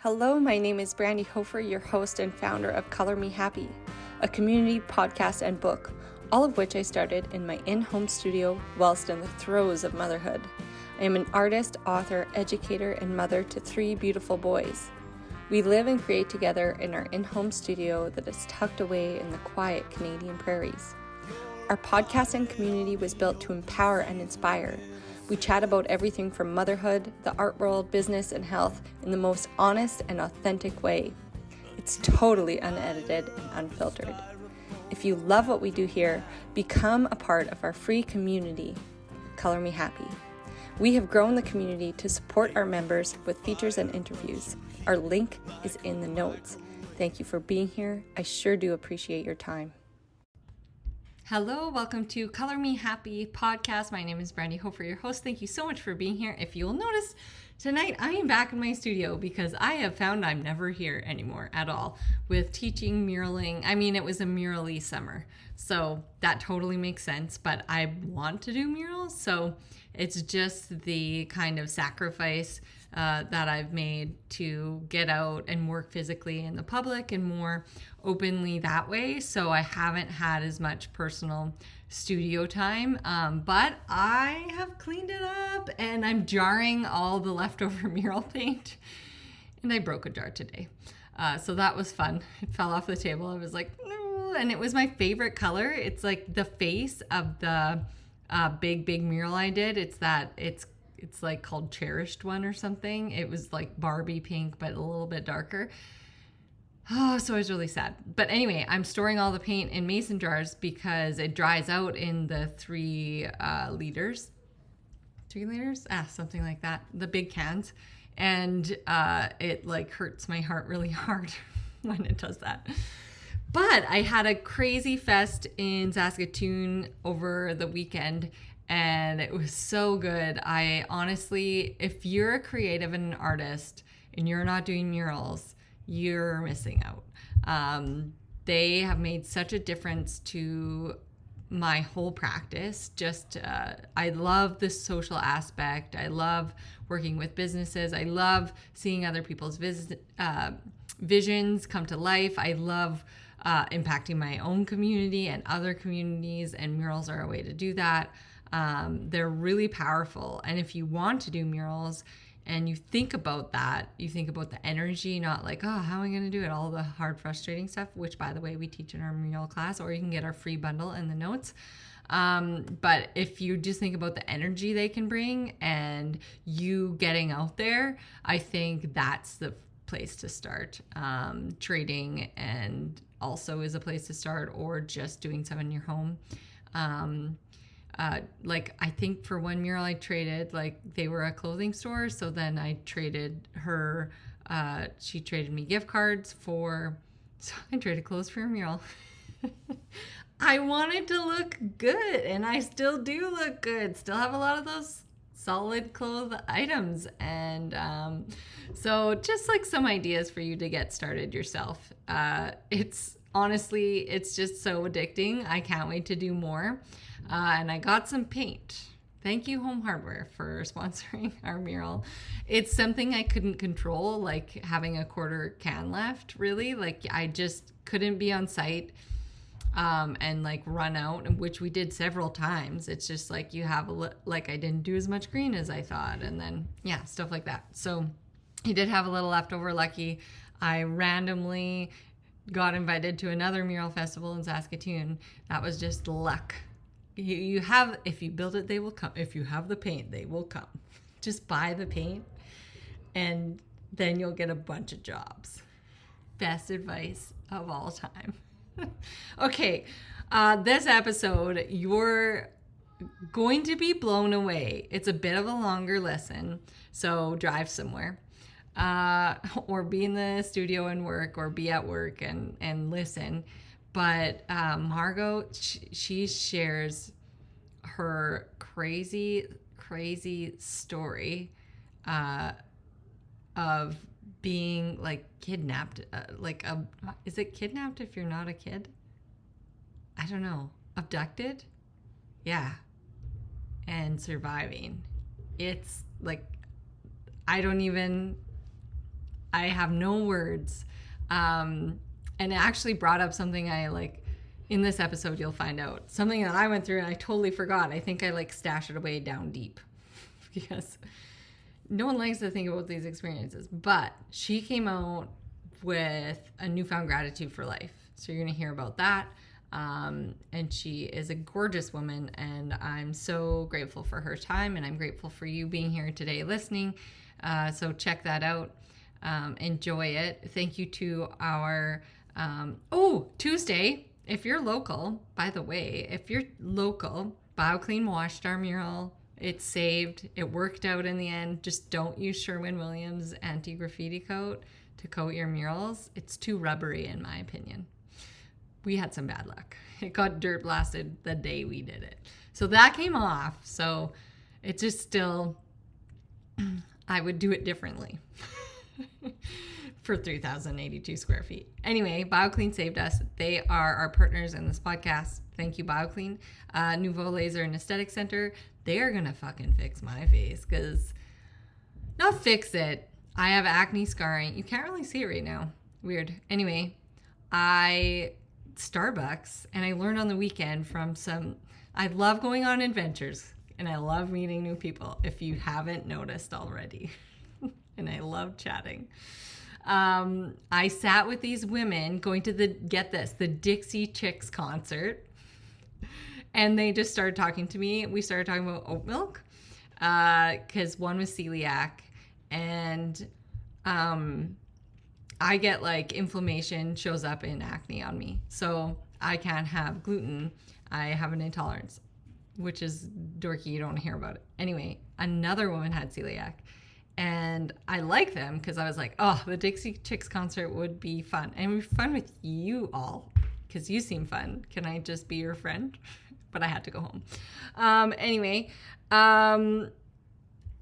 Hello, my name is Brandi Hofer, your host and founder of Color Me Happy, a community podcast and book, all of which I started in my in-home studio whilst in the throes of motherhood. I am an artist, author, educator, and mother to 3 beautiful boys. We live and create together in our in-home studio that is tucked away in the quiet Canadian prairies. Our podcast and community was built to empower and inspire. We chat about everything from motherhood, the art world, business, and health in the most honest and authentic way. It's totally unedited and unfiltered. If you love what we do here, become a part of our free community, Color Me Happy. We have grown the community to support our members with features and interviews. Our link is in the notes. Thank you for being here. I sure do appreciate your time. Hello, welcome to Color Me Happy podcast. My name is Brandi Hofer, your host. Thank you so much for being here. If you will notice, tonight I am back in my studio because I have found I'm never here anymore at all with teaching muraling. I mean, it was a murally summer, so that totally makes sense, but I want to do murals, so it's just the kind of sacrifice that I've made to get out and work physically in the public and more openly that way. So I haven't had as much personal studio time, but I have cleaned it up and I'm jarring all the leftover mural paint. And I broke a jar today. So that was fun. It fell off the table. I was like, no, and it was my favorite color. It's like the face of the big mural I did. It's like called Cherished One or something. It was like Barbie pink, but a little bit darker. Oh, so I was really sad. But anyway, I'm storing all the paint in mason jars because it dries out in the 3 liters. 3 liters? Something like that. The big cans. And it like hurts my heart really hard when it does that. But I had a crazy fest in Saskatoon over the weekend, and it was so good. I honestly, if you're a creative and an artist and you're not doing murals, you're missing out. They have made such a difference to my whole practice. I love the social aspect. I love working with businesses. I love seeing other people's visions come to life. I love impacting my own community and other communities, and murals are a way to do that. They're really powerful. And if you want to do murals and you think about that, you think about the energy, not like, oh, how am I going to do it? All the hard, frustrating stuff, which by the way, we teach in our mural class, or you can get our free bundle in the notes. But if you just think about the energy they can bring and you getting out there, I think that's the place to start. Trading and also is a place to start, or just doing some in your home. Like I think for one mural I traded, like they were a clothing store. So then I traded her, she traded me gift cards so I traded clothes for a mural. I wanted to look good, and I still do look good. Still have a lot of those solid clothes items. And so just like some ideas for you to get started yourself. It's just so addicting. I can't wait to do more. And I got some paint. Thank you, Home Hardware, for sponsoring our mural. It's something I couldn't control, like having a quarter can left, really. Like I just couldn't be on site and like run out, which we did several times. It's just like you have I didn't do as much green as I thought. And then, yeah, stuff like that. So he did have a little leftover. Lucky I randomly got invited to another mural festival in Saskatoon. That was just luck. If you build it, they will come. If you have the paint, they will come. Just buy the paint and then you'll get a bunch of jobs. Best advice of all time. Okay, this episode, you're going to be blown away. It's a bit of a longer lesson, so drive somewhere. Or be in the studio and work, or be at work and listen. But Margot, she shares her crazy story of being like kidnapped. Is it kidnapped if you're not a kid? I don't know. Abducted? Yeah. And surviving. It's like, I have no words. And it actually brought up something in this episode, you'll find out. Something that I went through and I totally forgot. I think I stashed it away down deep because no one likes to think about these experiences. But she came out with a newfound gratitude for life. So you're going to hear about that. And she is a gorgeous woman, and I'm so grateful for her time, and I'm grateful for you being here today listening. So check that out. Enjoy it. Thank you to our Tuesday. If you're local, by the way, BioClean washed our mural. It's saved. It worked out in the end. Just don't use Sherwin-Williams anti-graffiti coat to coat your murals. It's too rubbery, in my opinion. We had some bad luck. It got dirt blasted the day we did it. So that came off. So it just still, I would do it differently for 3,082 square feet. Anyway, BioClean saved us. They are our partners in this podcast. Thank you, BioClean. Nouveau Laser and Aesthetic Center. They are going to fucking fix my face because, not fix it. I have acne scarring. You can't really see it right now. Weird. Anyway, Starbucks, and I learned on the weekend from I love going on adventures and I love meeting new people, if you haven't noticed already. And I love chatting. I sat with these women going to the Dixie Chicks concert, and they just started talking to me. We started talking about oat milk because one was celiac, and I get inflammation shows up in acne on me. So I can't have gluten. I have an intolerance, which is dorky. You don't hear about it. Anyway, another woman had celiac, and I like them because I was like, oh, the Dixie Chicks concert would be fun. And it would be fun with you all because you seem fun. Can I just be your friend? But I had to go home.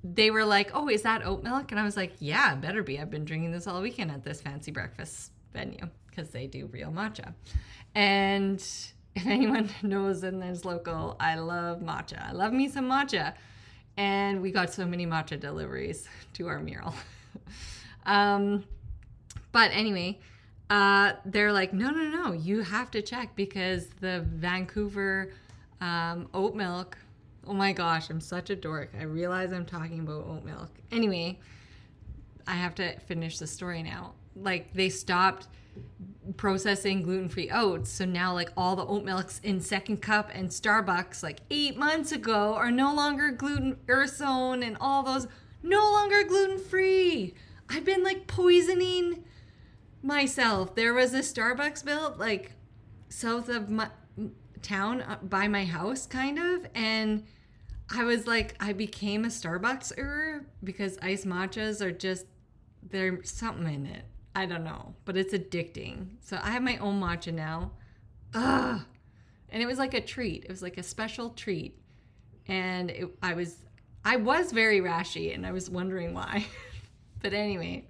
They were like, oh, is that oat milk? And I was like, yeah, it better be. I've been drinking this all weekend at this fancy breakfast venue because they do real matcha. And if anyone knows and is local, I love matcha. I love me some matcha. And we got so many matcha deliveries to our mural. But anyway, they're like, no, you have to check because the Vancouver oat milk. Oh my gosh, I'm such a dork. I realize I'm talking about oat milk. Anyway, I have to finish the story now. They stopped processing gluten-free oats, so now all the oat milks in Second Cup and Starbucks 8 months ago are no longer gluten, Earthzone and all those, no longer gluten-free. I've been poisoning myself. There was a Starbucks built south of my town by my house kind of, and I was I became a Starbucks-er because iced matchas are just, there's something in it. I don't know, but it's addicting. So I have my own matcha now. Ugh. And it was a treat. It was a special treat. And I was very rashy, and I was wondering why. But anyway,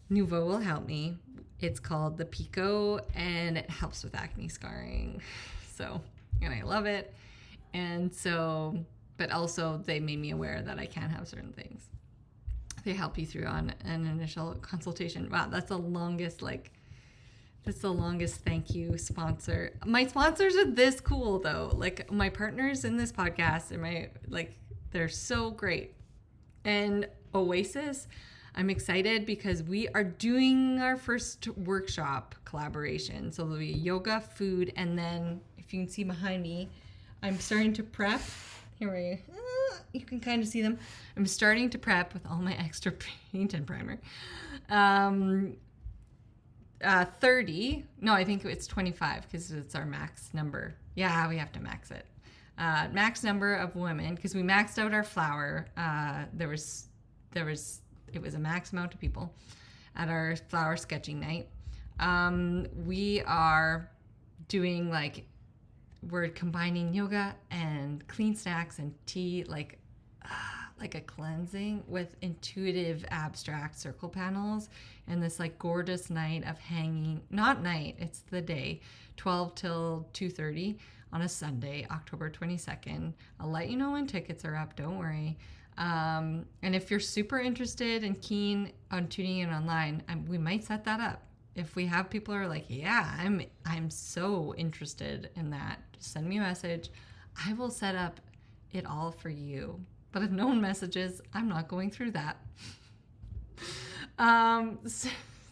Nouveau will help me. It's called the Pico, and it helps with acne scarring. So, and I love it. And so, but also they made me aware that I can't have certain things. They help you through on an initial consultation. Wow, that's the longest thank you sponsor. My sponsors are this cool though. My partners in this podcast and they're so great. And Oasis, I'm excited because we are doing our first workshop collaboration. So there'll be yoga, food, and then if you can see behind me, I'm starting to prep. Here you can kind of see them. I'm starting to prep with all my extra paint and primer. 30. No, I think it's 25 because it's our max number. Yeah, we have to max it. Max number of women because we maxed out our flower. It was a max amount of people at our flower sketching night. We are doing we're combining yoga and clean snacks and tea, like a cleansing with intuitive abstract circle panels and this gorgeous night of hanging, not night, it's the day, 12 till 2:30 on a Sunday, October 22nd. I'll let you know when tickets are up. Don't worry. And if you're super interested and keen on tuning in online, we might set that up. If we have people who are like, yeah, I'm so interested in that, just send me a message. I will set up it all for you. But if no one messages, I'm not going through that.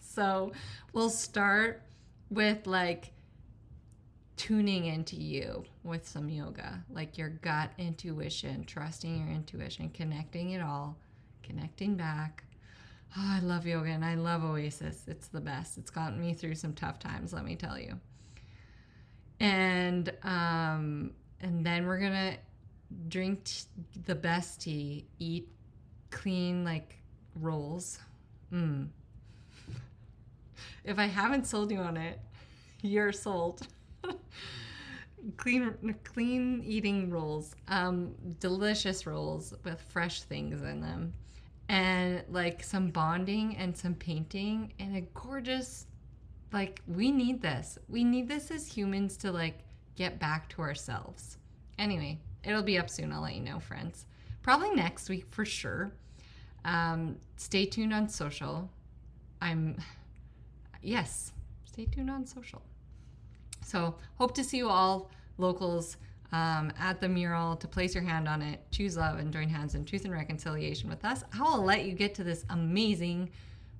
So we'll start with like tuning into you with some yoga, like your gut intuition, trusting your intuition, connecting it all, connecting back. Oh, I love yoga and I love Oasis. It's the best. It's gotten me through some tough times, let me tell you. And then we're gonna drink the best tea, eat clean like rolls. If I haven't sold you on it, you're sold. Clean eating rolls, delicious rolls with fresh things in them, and like some bonding and some painting and a gorgeous, like, we need this as humans to like get back to ourselves. Anyway, it'll be up soon. I'll let you know, friends, probably next week for sure. Stay tuned on social. Stay tuned on social. So hope to see you all locals at the mural, to place your hand on it, choose love, and join hands in truth and reconciliation with us. I will let you get to this amazing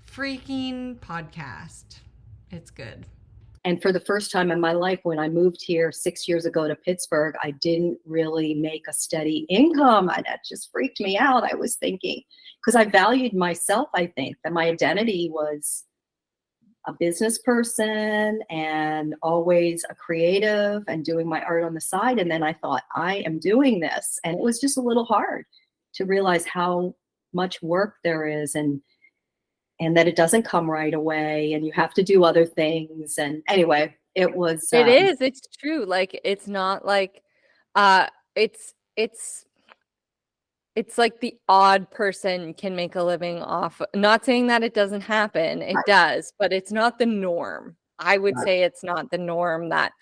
freaking podcast. It's good. And for the first time in my life, when I moved here 6 years ago to Pittsburgh, I didn't really make a steady income. And that just freaked me out. I was thinking, because I valued myself, I think that my identity was a business person and always a creative and doing my art on the side. And then I thought, I am doing this. And it was just a little hard to realize how much work there is, and that it doesn't come right away and you have to do other things. And anyway, it was, it's true. Like, it's not like, it's like the odd person can make a living off. Not saying that it doesn't happen. It does, but it's not the norm. I would say it's not the norm that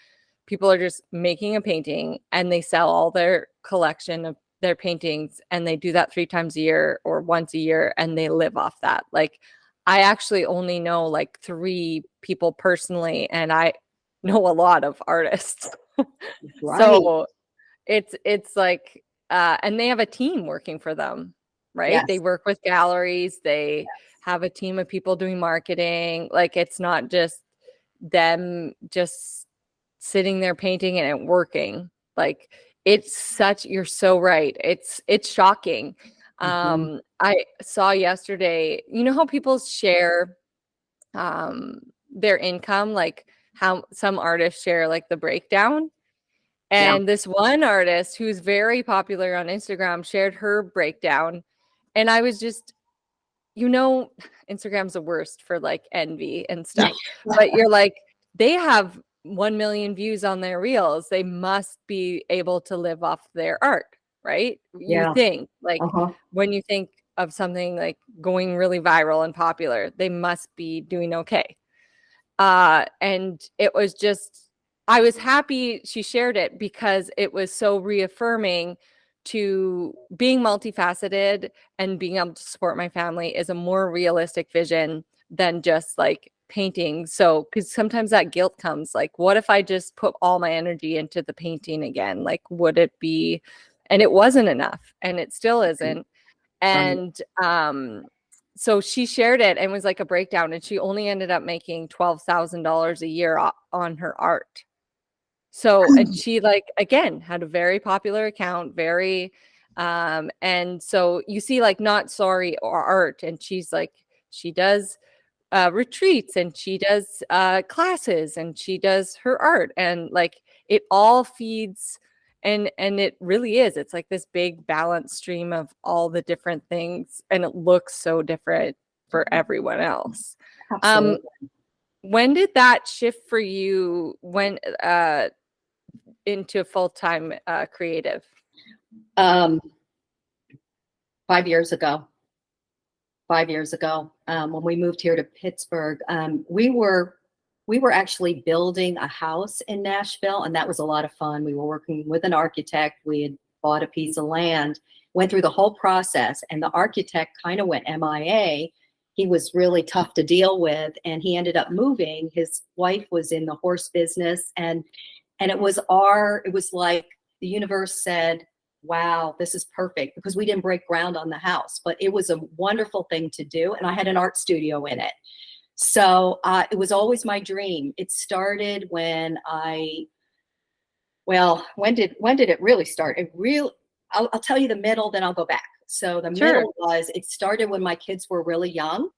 people are just making a painting and they sell all their collection of their paintings, and they do that 3 times a year or once a year and they live off that. Like, I actually only know like 3 people personally, and I know a lot of artists. So it's like, and they have a team working for them, right? Yes. They work with galleries. They have a team of people doing marketing. Like, it's not just them just sitting there painting and it working. Like, you're so right. It's shocking. I saw yesterday, you know how people share their income, like how some artists share like the breakdown. And this one artist who's very popular on Instagram shared her breakdown. And I was just, Instagram's the worst for like envy and stuff. But you're like, they have 1 million views on their reels. They must be able to live off their art, right? You think, like, when you think of something like going really viral and popular, they must be doing okay. And it was just, I was happy she shared it because it was so reaffirming to being multifaceted, and being able to support my family is a more realistic vision than just like painting. So, because sometimes that guilt comes, like, what if I just put all my energy into the painting again? Like, would it be, and it wasn't enough, and it still isn't. And so she shared it and was like a breakdown, and she only ended up making $12,000 a year on her art. So, and she, like, again, had a very popular account, and so you see, like, Not Sorry or art, and she's like, she does retreats, and she does classes, and she does her art, and like, it all feeds, and it really is, it's like this big balanced stream of all the different things, and it looks so different for everyone else. When did that shift for you, when into full-time creative? 5 years ago. 5 years ago, when we moved here to Pittsburgh, we were we were actually building a house in Nashville, and that was a lot of fun. We were working with an architect. We had bought a piece of land, went through the whole process, and the architect kind of went MIA. He was really tough to deal with, and he ended up moving. His wife was in the horse business, and it was like the universe said, wow, this is perfect, because we didn't break ground on the house, but it was a wonderful thing to do. And I had an art studio in it. So it was always my dream. It started when when did it really start? I'll tell you the middle, then I'll go back. So the middle was, it started when my kids were really young,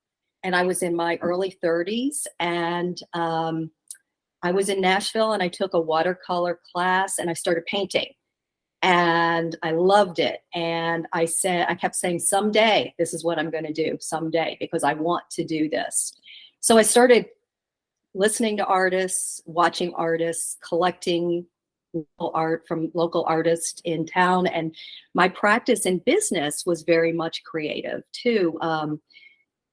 and I was in my early 30s, and I was in Nashville, and I took a watercolor class, and I started painting, and I loved it. And I kept saying, someday, this is what I'm going to do, someday, because I want to do this. So I started listening to artists, watching artists, collecting art from local artists in town. And my practice in business was very much creative too.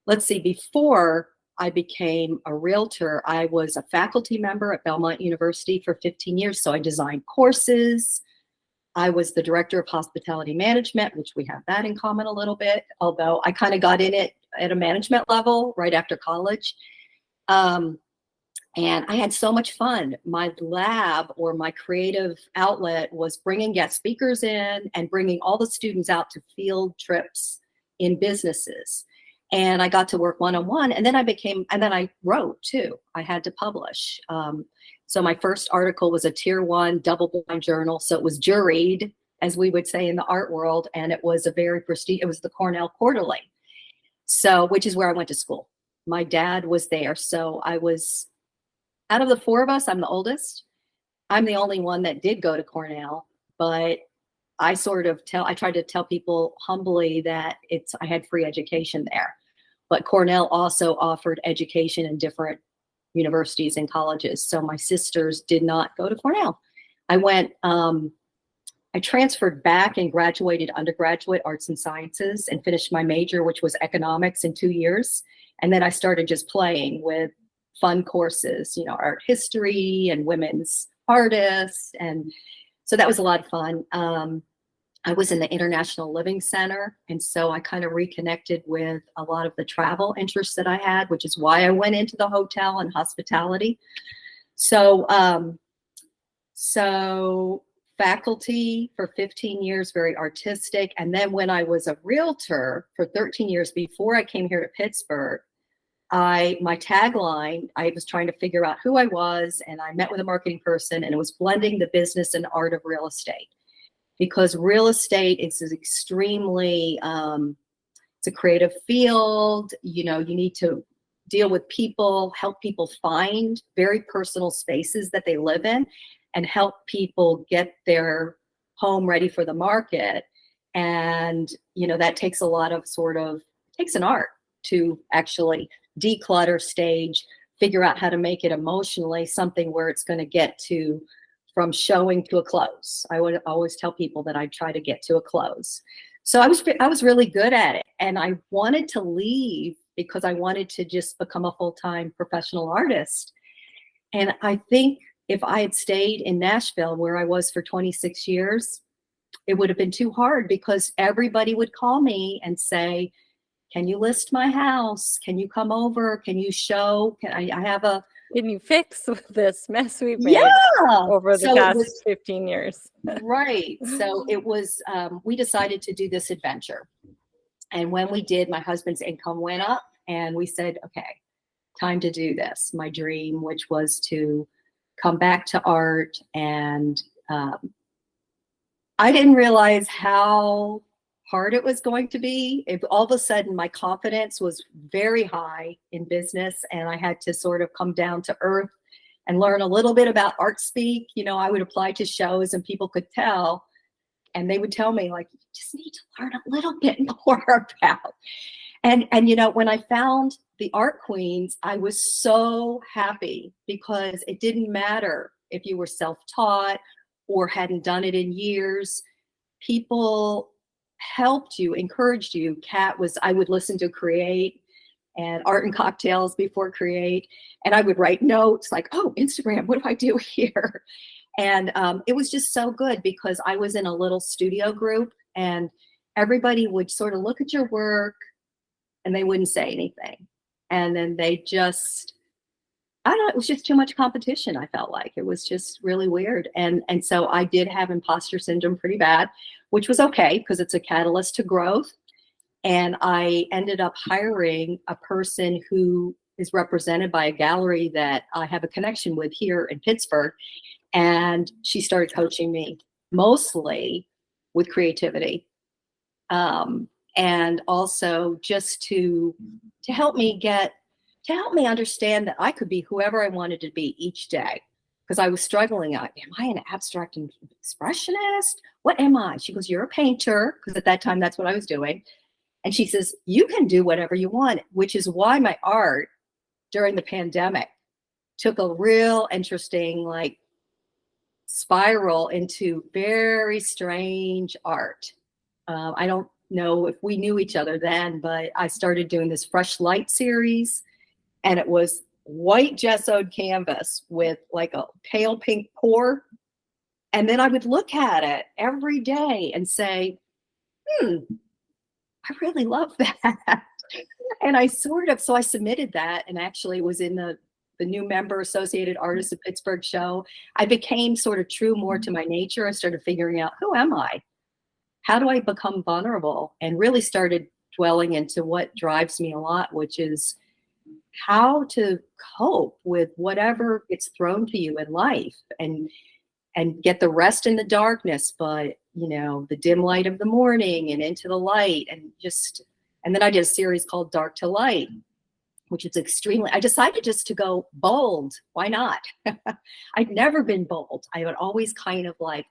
Let's see, before I became a realtor, I was a faculty member at Belmont University for 15 years. So I designed courses. I was the director of hospitality management, which we have that in common a little bit, although I kind of got in it at a management level right after college. And I had so much fun. My lab, or my creative outlet, was bringing guest speakers in and bringing all the students out to field trips in businesses. And I got to work one-on-one, and then I wrote too. I had to publish. So my first article was a tier 1 double-blind journal. So it was juried, as we would say in the art world. And it was a very prestigious, it was the Cornell Quarterly. So, which is where I went to school. My dad was there. So I was, out of the 4 of us, I'm the oldest. I'm the only one that did go to Cornell, but I tried to tell people humbly that I had free education there. But Cornell also offered education in different universities and colleges. So my sisters did not go to Cornell. I transferred back and graduated undergraduate arts and sciences and finished my major, which was economics, in 2 years. And then I started just playing with fun courses, art history and women's artists. And so that was a lot of fun. I was in the International Living Center. And so I kind of reconnected with a lot of the travel interests that I had, which is why I went into the hotel and hospitality. So faculty for 15 years, very artistic. And then when I was a realtor for 13 years before I came here to Pittsburgh, my tagline, I was trying to figure out who I was, and I met with a marketing person, and it was blending the business and art of real estate. Because real estate is extremely, it's a creative field. You need to deal with people, help people find very personal spaces that they live in, and help people get their home ready for the market. And, that takes a lot of takes an art to actually declutter, stage, figure out how to make it emotionally something where it's going to get to from showing to a close. I would always tell people that I'd try to get to a close. So I was really good at it. And I wanted to leave because I wanted to just become a full-time professional artist. And I think if I had stayed in Nashville, where I was for 26 years, it would have been too hard, because everybody would call me and say, can you list my house? Can you come over? Can you show? Can you fix this mess we've made over the past 15 years? Right. So it was, we decided to do this adventure. And when we did, my husband's income went up, and we said, okay, time to do this. My dream, which was to come back to art. And I didn't realize how hard it was going to be. All of a sudden, my confidence was very high in business, and I had to sort of come down to earth and learn a little bit about art speak. I would apply to shows, and people could tell, and they would tell me, like, you just need to learn a little bit more about. And when I found the art queens, I was so happy, because it didn't matter if you were self-taught or hadn't done it in years. People helped you, encouraged you. I would listen to Create, and art and cocktails before Create. And I would write notes like, oh, Instagram, what do I do here? And it was just so good because I was in a little studio group and everybody would sort of look at your work and they wouldn't say anything. And then they just, I don't know, it was just too much competition. I felt like it was just really weird. And so I did have imposter syndrome pretty bad, which was okay because it's a catalyst to growth. And I ended up hiring a person who is represented by a gallery that I have a connection with here in Pittsburgh. And she started coaching me mostly with creativity. And also just to help me understand that I could be whoever I wanted to be each day. Because I was struggling. Am I an abstract expressionist? What am I? She goes, you're a painter. Because at that time, that's what I was doing. And she says, you can do whatever you want, which is why my art during the pandemic took a real interesting spiral into very strange art. I don't know if we knew each other then, but I started doing this Fresh Light series, and it was white gessoed canvas with like a pale pink pour. And then I would look at it every day and say, I really love that. And I so I submitted that, and actually was in the new member Associated Artists of Pittsburgh show. I became sort of true more to my nature. I started figuring out, who am I? How do I become vulnerable? And really started dwelling into what drives me a lot, which is how to cope with whatever gets thrown to you in life and get the rest in the darkness, but the dim light of the morning and into the light, and then I did a series called Dark to Light, which is I decided just to go bold. Why not? I'd never been bold. I would always kind of like,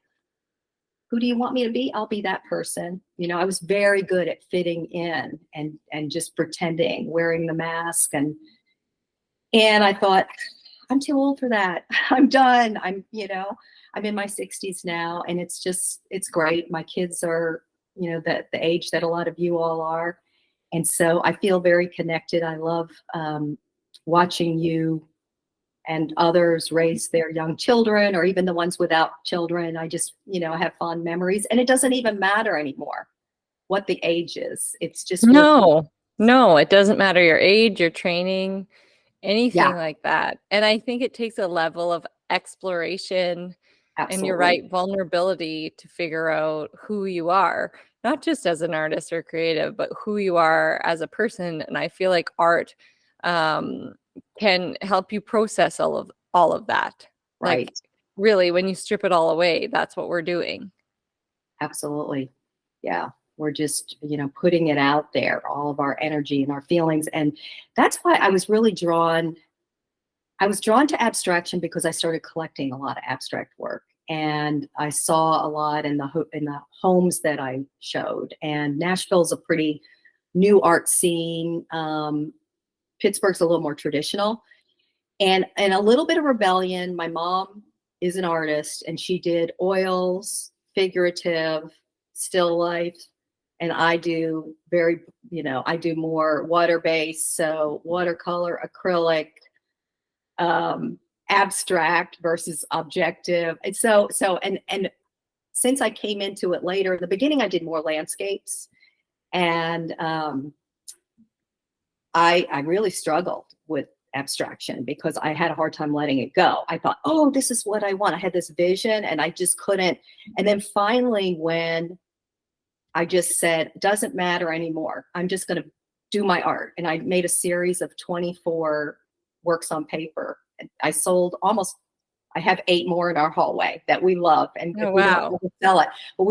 who do you want me to be? I'll be that person. I was very good at fitting in and just pretending, wearing the mask. And I thought, I'm too old for that. I'm done. I'm in my 60s now, and it's great. My kids are, the age that a lot of you all are. And so I feel very connected. I love watching you and others raise their young children, or even the ones without children. I just, have fond memories, and it doesn't even matter anymore what the age is. It's just no, it doesn't matter your age, your training, anything like that. And I think it takes a level of exploration. Absolutely. And you're right, vulnerability to figure out who you are, not just as an artist or creative, but who you are as a person. And I feel like art can help you process all of that. Right. Like, really, when you strip it all away, that's what we're doing. Absolutely. Yeah. We're just, putting it out there, all of our energy and our feelings. And that's why I was really drawn to abstraction, because I started collecting a lot of abstract work, and I saw a lot in the homes that I showed. And Nashville's a pretty new art scene. Pittsburgh's a little more traditional, and a little bit of rebellion. My mom is an artist, and she did oils, figurative, still life. And I do I do more water-based, so watercolor, acrylic, abstract versus objective. And so since I came into it later, in the beginning I did more landscapes, and I really struggled with abstraction because I had a hard time letting it go. I thought, oh, this is what I want. I had this vision and I just couldn't. And then finally, when I just said, it doesn't matter anymore, I'm just going to do my art. And I made a series of 24 works on paper. I have 8 more in our hallway that we love. And oh, wow. We sell it, but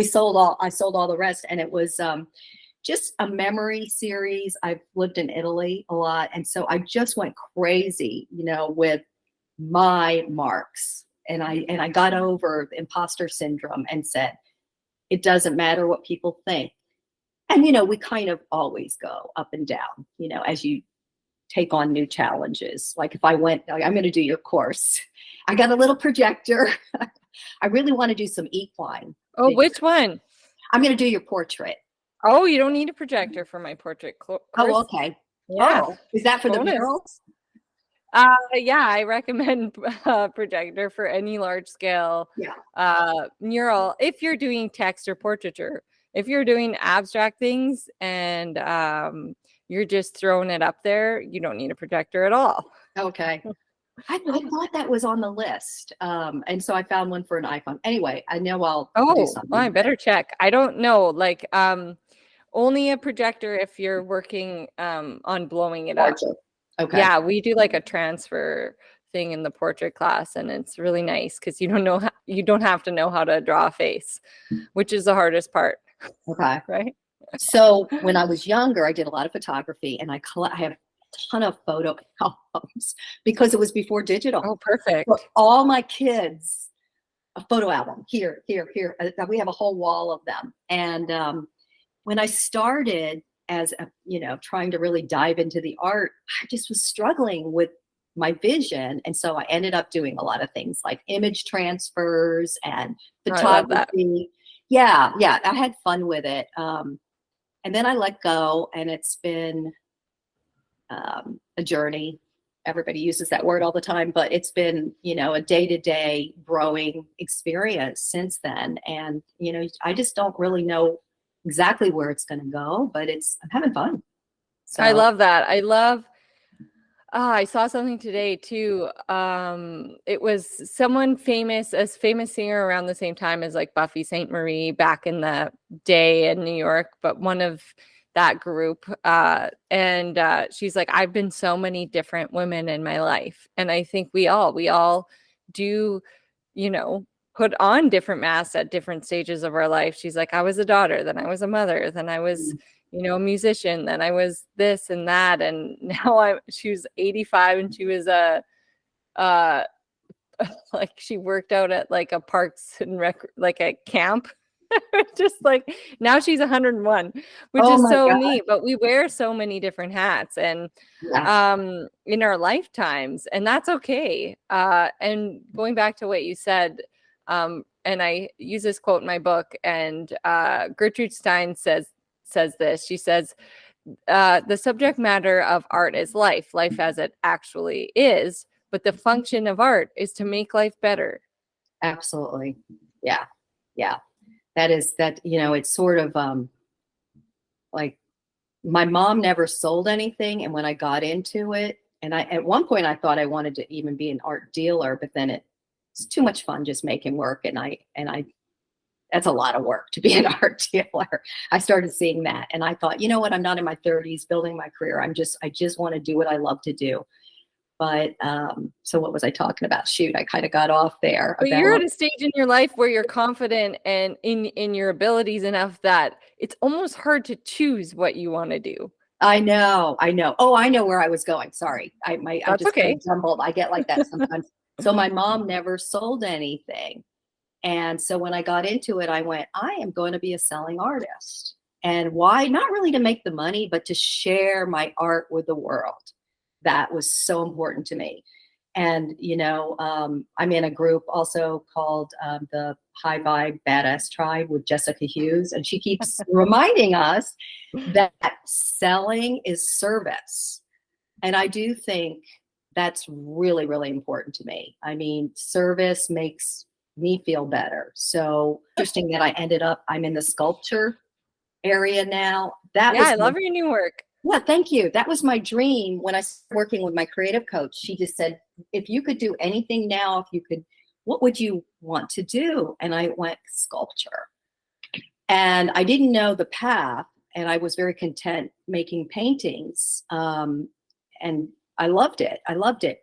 I sold all the rest. And it was just a memory series. I've lived in Italy a lot. And so I just went crazy, with my marks. And I got over the imposter syndrome and said, it doesn't matter what people think. And, we kind of always go up and down, as you take on new challenges. Like if I'm going to do your course, I got a little projector. I really want to do some equine. Oh, which one? I'm going to do your portrait. Oh, you don't need a projector for my portrait course. Oh, okay. Yeah. Oh, is that for the Bonus. murals? Yeah, I recommend projector for any large scale mural if you're doing text or portraiture. If you're doing abstract things and you're just throwing it up there, you don't need a projector at all. Okay. I thought that was on the list. And so I found one for an iPhone. Anyway, I know I'll do something. I better check. I don't know. Like only a projector if you're working on blowing it up. Okay. Yeah, we do like a transfer thing in the portrait class, and it's really nice because you don't have to know how to draw a face, which is the hardest part. Okay. Right. So when I was younger, I did a lot of photography, and I have a ton of photo albums because it was before digital. Oh, perfect. For all my kids, a photo album here. We have a whole wall of them. And when I started as a, trying to really dive into the art, I just was struggling with my vision. And so I ended up doing a lot of things like image transfers and photography. Yeah. I had fun with it. And then I let go, and it's been a journey. Everybody uses that word all the time, but it's been, a day-to-day growing experience since then. And, I just don't really know exactly where it's going to go, but I'm having fun. So I love that. I saw something today too. It was someone famous, a famous singer around the same time as like Buffy St. Marie back in the day in New York, but one of that group. And she's like, I've been so many different women in my life. And I think we all do, put on different masks at different stages of our life. She's like, I was a daughter, then I was a mother, then I was a musician, then I was this and that, and now she was 85 and she was like she worked out at like a parks and rec, like a camp. Just like now she's 101, which is so neat. But we wear so many different hats and in our lifetimes, and that's okay. And going back to what you said, and I use this quote in my book, and Gertrude Stein says this. She says, the subject matter of art is life as it actually is, but the function of art is to make life better. Absolutely. Yeah. It's sort of like my mom never sold anything, and when I got into it, and at one point I thought I wanted to even be an art dealer, but then it's too much fun just making work, and I that's a lot of work to be an art dealer. I started seeing that, and I thought, you know what, I'm not in my 30s building my career. I just want to do what I love to do. But so what was I talking about? Shoot, I kind of got off there. But you're at a stage in your life where you're confident and in your abilities enough that it's almost hard to choose what you want to do. I know. Oh, I know where I was going. Sorry. I just kind of jumbled. I get like that sometimes. So my mom never sold anything. And so when I got into it, I went, I am going to be a selling artist. And why? Not really to make the money, but to share my art with the world. That was so important to me. And, I'm in a group also called the High Vibe Badass Tribe with Jessica Hughes. And she keeps reminding us that selling is service. And I do think that's really, really important to me. I mean, service makes me feel better. So interesting that I'm in the sculpture area now. I love your new work. Yeah, thank you. That was my dream when I started working with my creative coach. She just said, if you could do anything now, what would you want to do? And I went sculpture. And I didn't know the path, and I was very content making paintings. And I loved it.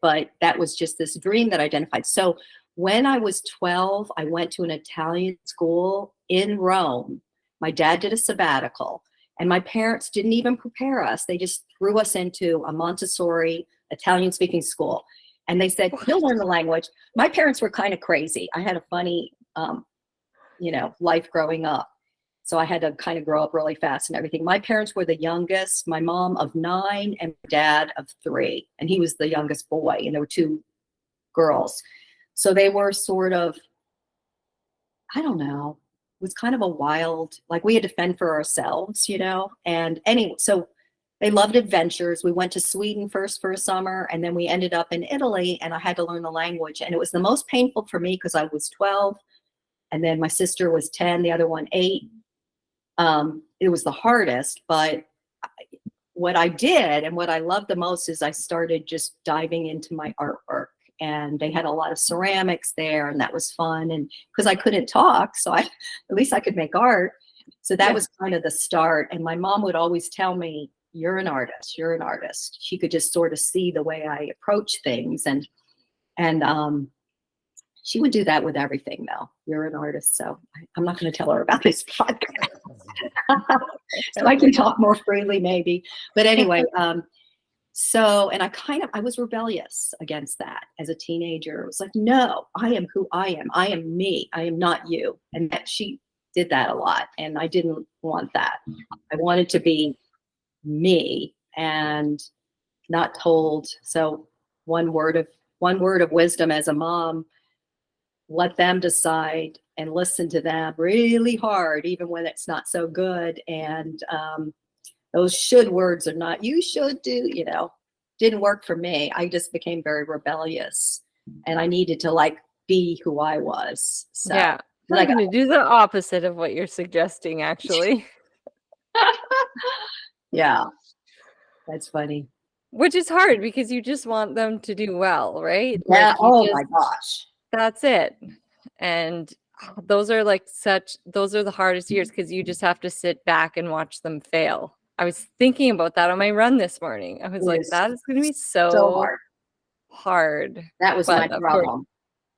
But that was just this dream that I identified. So when I was 12, I went to an Italian school in Rome. My dad did a sabbatical. And my parents didn't even prepare us. They just threw us into a Montessori Italian-speaking school. And they said, you'll learn the language. My parents were kind of crazy. I had a funny, life growing up. So I had to kind of grow up really fast and everything. My parents were the youngest, my mom of 9 and my dad of 3. And he was the youngest boy, and there were 2 girls. So they were sort of, I don't know, it was kind of a wild, like we had to fend for ourselves, and anyway, so They loved adventures. We went to Sweden first for a summer, and then we ended up in Italy, and I had to learn the language. And it was the most painful for me because I was 12, and then my sister was 10, the other one 8. It was the hardest, but what I did and what I loved the most is I started just diving into my artwork. And they had a lot of ceramics there, and that was fun. And because I couldn't talk, so at least I could make art. So that was kind of the start. And my mom would always tell me, you're an artist, you're an artist. She could just sort of see the way I approach things. And she would do that with everything, though. You're an artist. So I'm not going to tell her about this podcast. So I can talk more freely, maybe. But anyway, so, and I was rebellious against that as a teenager. It was like, no, I am who I am. I am me. I am not you. And that she did that a lot. And I didn't want that. I wanted to be me and not told. So one word of wisdom as a mom, let them decide and listen to them really hard, even when it's not so good. And those should words are not, you should do, didn't work for me. I just became very rebellious, and I needed to like be who I was. So yeah. I'm going to do the opposite of what you're suggesting, actually. Yeah, that's funny. Which is hard because you just want them to do well, right? Yeah. Like my gosh. That's it. And those are the hardest years because you just have to sit back and watch them fail. I was thinking about that on my run this morning. I was like, that is going to be so hard. That was my problem.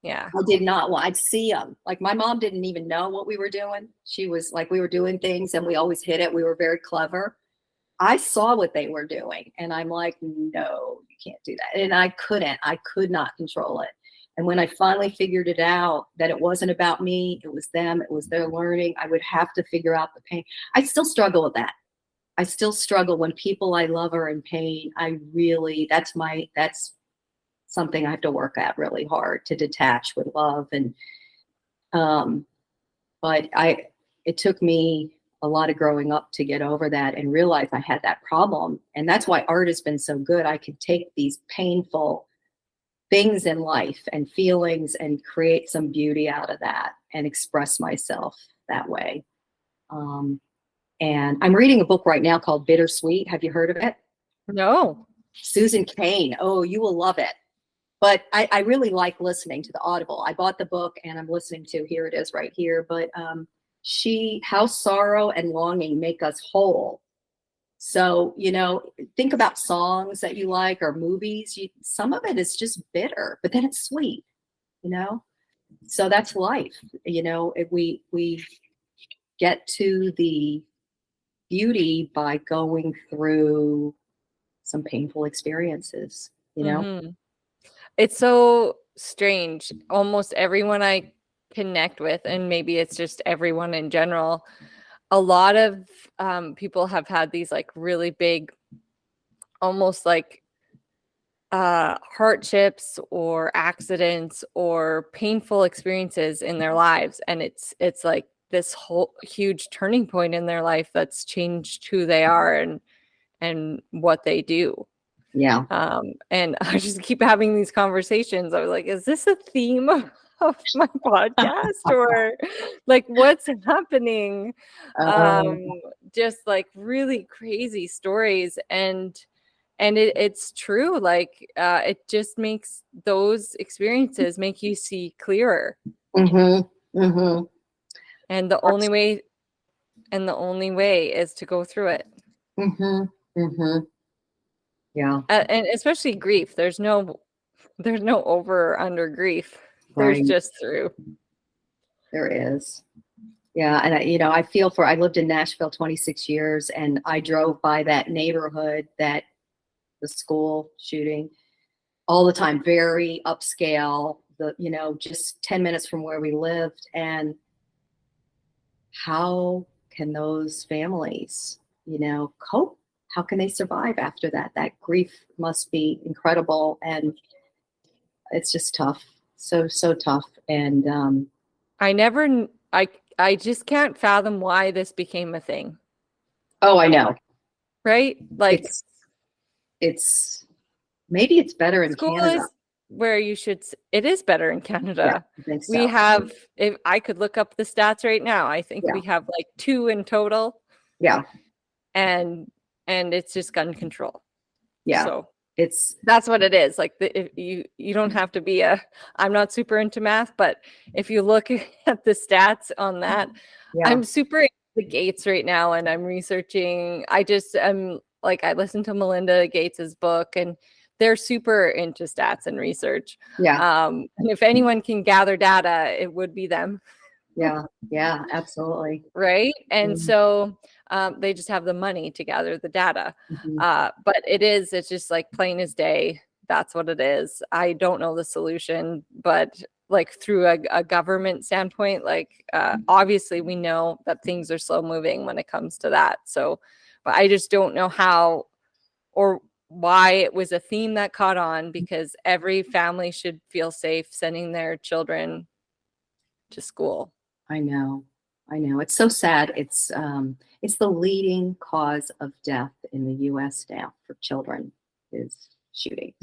Yeah. I did not want, I'd see them. Like my mom didn't even know what we were doing. She was like, we were doing things and we always hit it. We were very clever. I saw what they were doing and I'm like, no, you can't do that. And I could not control it. And when I finally figured it out, that it wasn't about me, it was them, it was their learning, I would have to figure out the pain. I still struggle with that. I still struggle when people I love are in pain. That's something I have to work at really hard, to detach with love. And, but it took me a lot of growing up to get over that and realize I had that problem. And that's why art has been so good. I could take these painful things in life and feelings and create some beauty out of that and express myself that way. And I'm reading a book right now called Bittersweet. Have you heard of it? No. Susan Cain. Oh, you will love it. But I really like listening to the Audible. I bought the book and I'm listening to, here it is right here. But how sorrow and longing make us whole. So, think about songs that you like or movies. Some of it is just bitter, but then it's sweet, So that's life. If we get to the beauty by going through some painful experiences, Mm-hmm. It's so strange. Almost everyone I connect with, and maybe it's just everyone in general, a lot of people have had these like really big, almost like hardships or accidents or painful experiences in their lives. And it's like this whole huge turning point in their life that's changed who they are and what they do. Yeah. And I just keep having these conversations. I was like, is this a theme of my podcast or like what's happening? Just like really crazy stories. And it's true. Like, it just makes those experiences make you see clearer. Mm-hmm. Mm-hmm. And the only way is to go through it. Mm-hmm. Mm-hmm. Yeah. And especially grief. There's no over or under grief. There's just through. There is. Yeah. And I feel I lived in Nashville 26 years and I drove by that neighborhood, the school shooting all the time, very upscale, just 10 minutes from where we lived. And how can those families, cope? How can they survive after that? That grief must be incredible. And it's just tough. So tough. And I just can't fathom why this became a thing. Oh, I know. right? Like it's maybe it's better in school Canada. is where you should. It is better in Canada. I think We so. have, if I could look up the stats right now, I think Yeah. we have like 2 in total. Yeah. And it's just gun control. Yeah. So It's that's what it is. Like if you don't have to be I'm not super into math, but if you look at the stats on that, yeah. I'm super into the Gates right now, and I'm researching. I listen to Melinda Gates's book, and they're super into stats and research. Yeah. And if anyone can gather data, it would be them. Yeah. Yeah. Absolutely. Right. And Mhm. so they just have the money to gather the data. Mhm. But it's just like plain as day. That's what it is. I don't know the solution, but like through a government standpoint, like obviously we know that things are slow moving when it comes to that. So, but I just don't know how or why it was a theme that caught on, because every family should feel safe sending their children to school. I know. It's so sad. It's the leading cause of death in the U.S. now for children is shootings.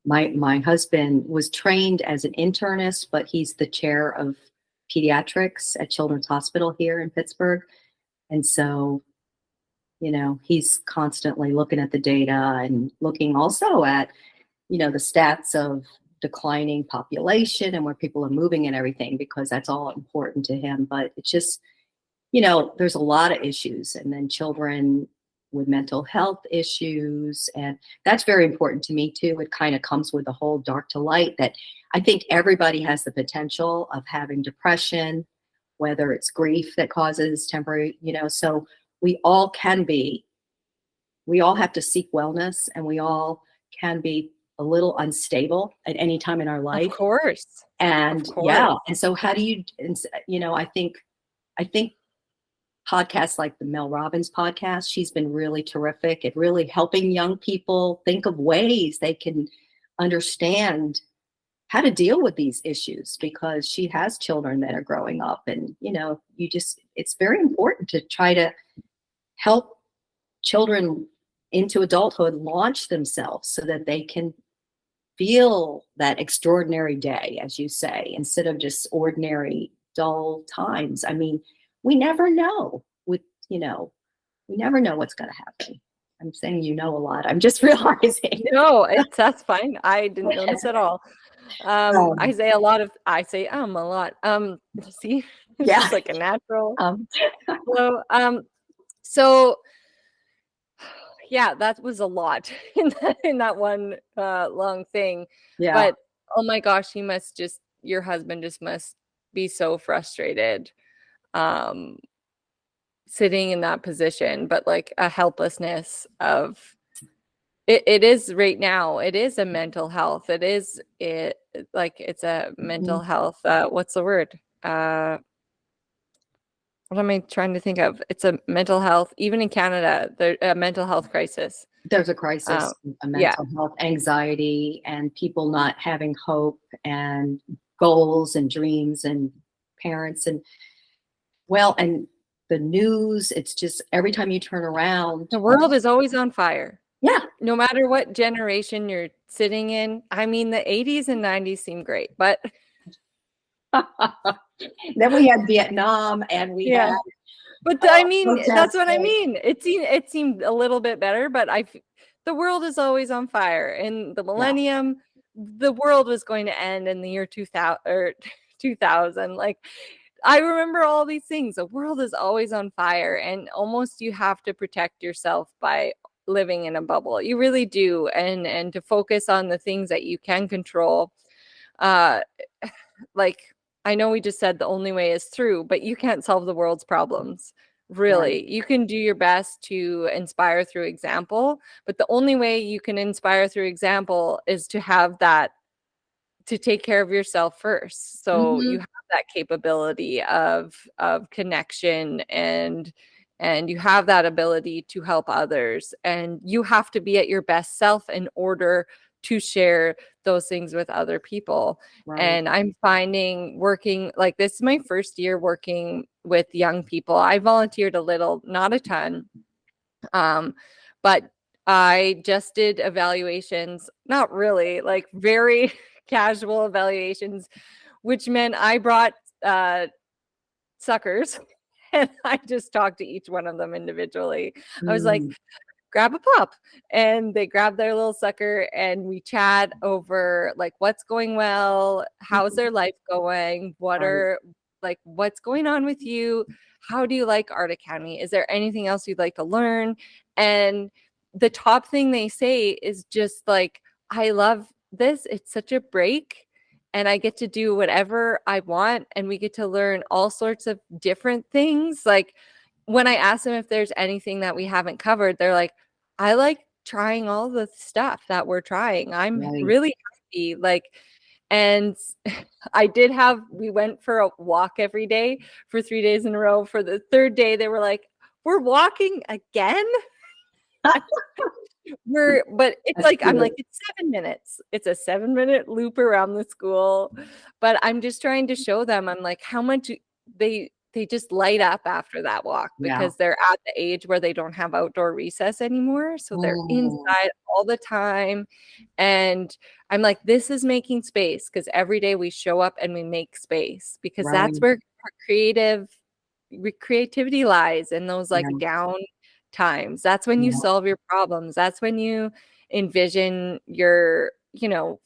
My husband was trained as an internist, but he's the chair of pediatrics at Children's Hospital here in Pittsburgh. And so, he's constantly looking at the data and looking also at, the stats of declining population and where people are moving and everything, because that's all important to him. But it's just, there's a lot of issues, and then children with mental health issues. And that's very important to me too. It kind of comes with the whole dark to light, that I think everybody has the potential of having depression, whether it's grief that causes temporary, so we all have to seek wellness, and we all can be a little unstable at any time in our life. Of course. And yeah. And so how do you, I think podcasts like the Mel Robbins podcast, she's been really terrific at really helping young people think of ways they can understand how to deal with these issues, because she has children that are growing up, and it's very important to try to help children into adulthood launch themselves so that they can feel that extraordinary day, as you say, instead of just ordinary dull times. I mean, we never know we never know what's going to happen. I'm saying a lot. I'm just realizing. No, that's fine. I didn't notice at all. I say a lot. A lot. See, it's Yeah. just like a natural. So, so yeah, that was a lot in that one long thing. yeah. But oh my gosh, your husband just must be so frustrated. Sitting in that position, but like a helplessness of it is right now. It is a mental health. It's a mental health. What's the word? What am I trying to think of? It's a mental health. Even in Canada, there's a mental health crisis. There's a crisis, a mental health, anxiety, and people not having hope and goals and dreams, and parents and the news. It's just every time you turn around, the world is always on fire. Yeah. No matter what generation you're sitting in. I mean, the 80s and 90s seem great, but then we had Vietnam, and we had. But I mean, that's what I mean. It seemed a little bit better, but the world is always on fire. In the millennium, the world was going to end in the year 2000 or 2000. Like, I remember all these things. The world is always on fire, and almost you have to protect yourself by living in a bubble. You really do, and to focus on the things that you can control. Like, I know we just said the only way is through, but you can't solve the world's problems. Really, you can do your best to inspire through example, but the only way you can inspire through example is to have that, to take care of yourself first. So you have that capability of connection, and you have that ability to help others, and you have to be at your best self in order to share those things with other people. And I'm finding working, like, this is my first year working with young people. I volunteered a little, not a ton, But I just did evaluations, not really, like very casual evaluations, which meant I brought suckers and I just talked to each one of them individually. I was like, Mm, grab a pup, and they grab their little sucker and we chat over like what's going well, how's their life going, what right, are like what's going on with you, how do you like Art Academy, is there anything else you'd like to learn? And the top thing they say is just like, I love this, it's such a break and I get to do whatever I want and we get to learn all sorts of different things. Like when I ask them if there's anything that we haven't covered, they're like, I like trying all the stuff that we're trying. I'm right. really happy. Like, and we went for a walk every day for 3 days in a row. For the third day, they were like, we're walking again. But it's That's like, I'm good. like, it's 7 minutes. It's a 7-minute loop around the school. But I'm just trying to show them, I'm like, how much they just light up after that walk Yeah. because they're at the age where they don't have outdoor recess anymore. So they're Mm, inside all the time. And I'm like, this is making space because every day we show up and we make space because that's right. where our creativity lies in those like Yeah. down times. That's when you Yeah. solve your problems. That's when you envision your,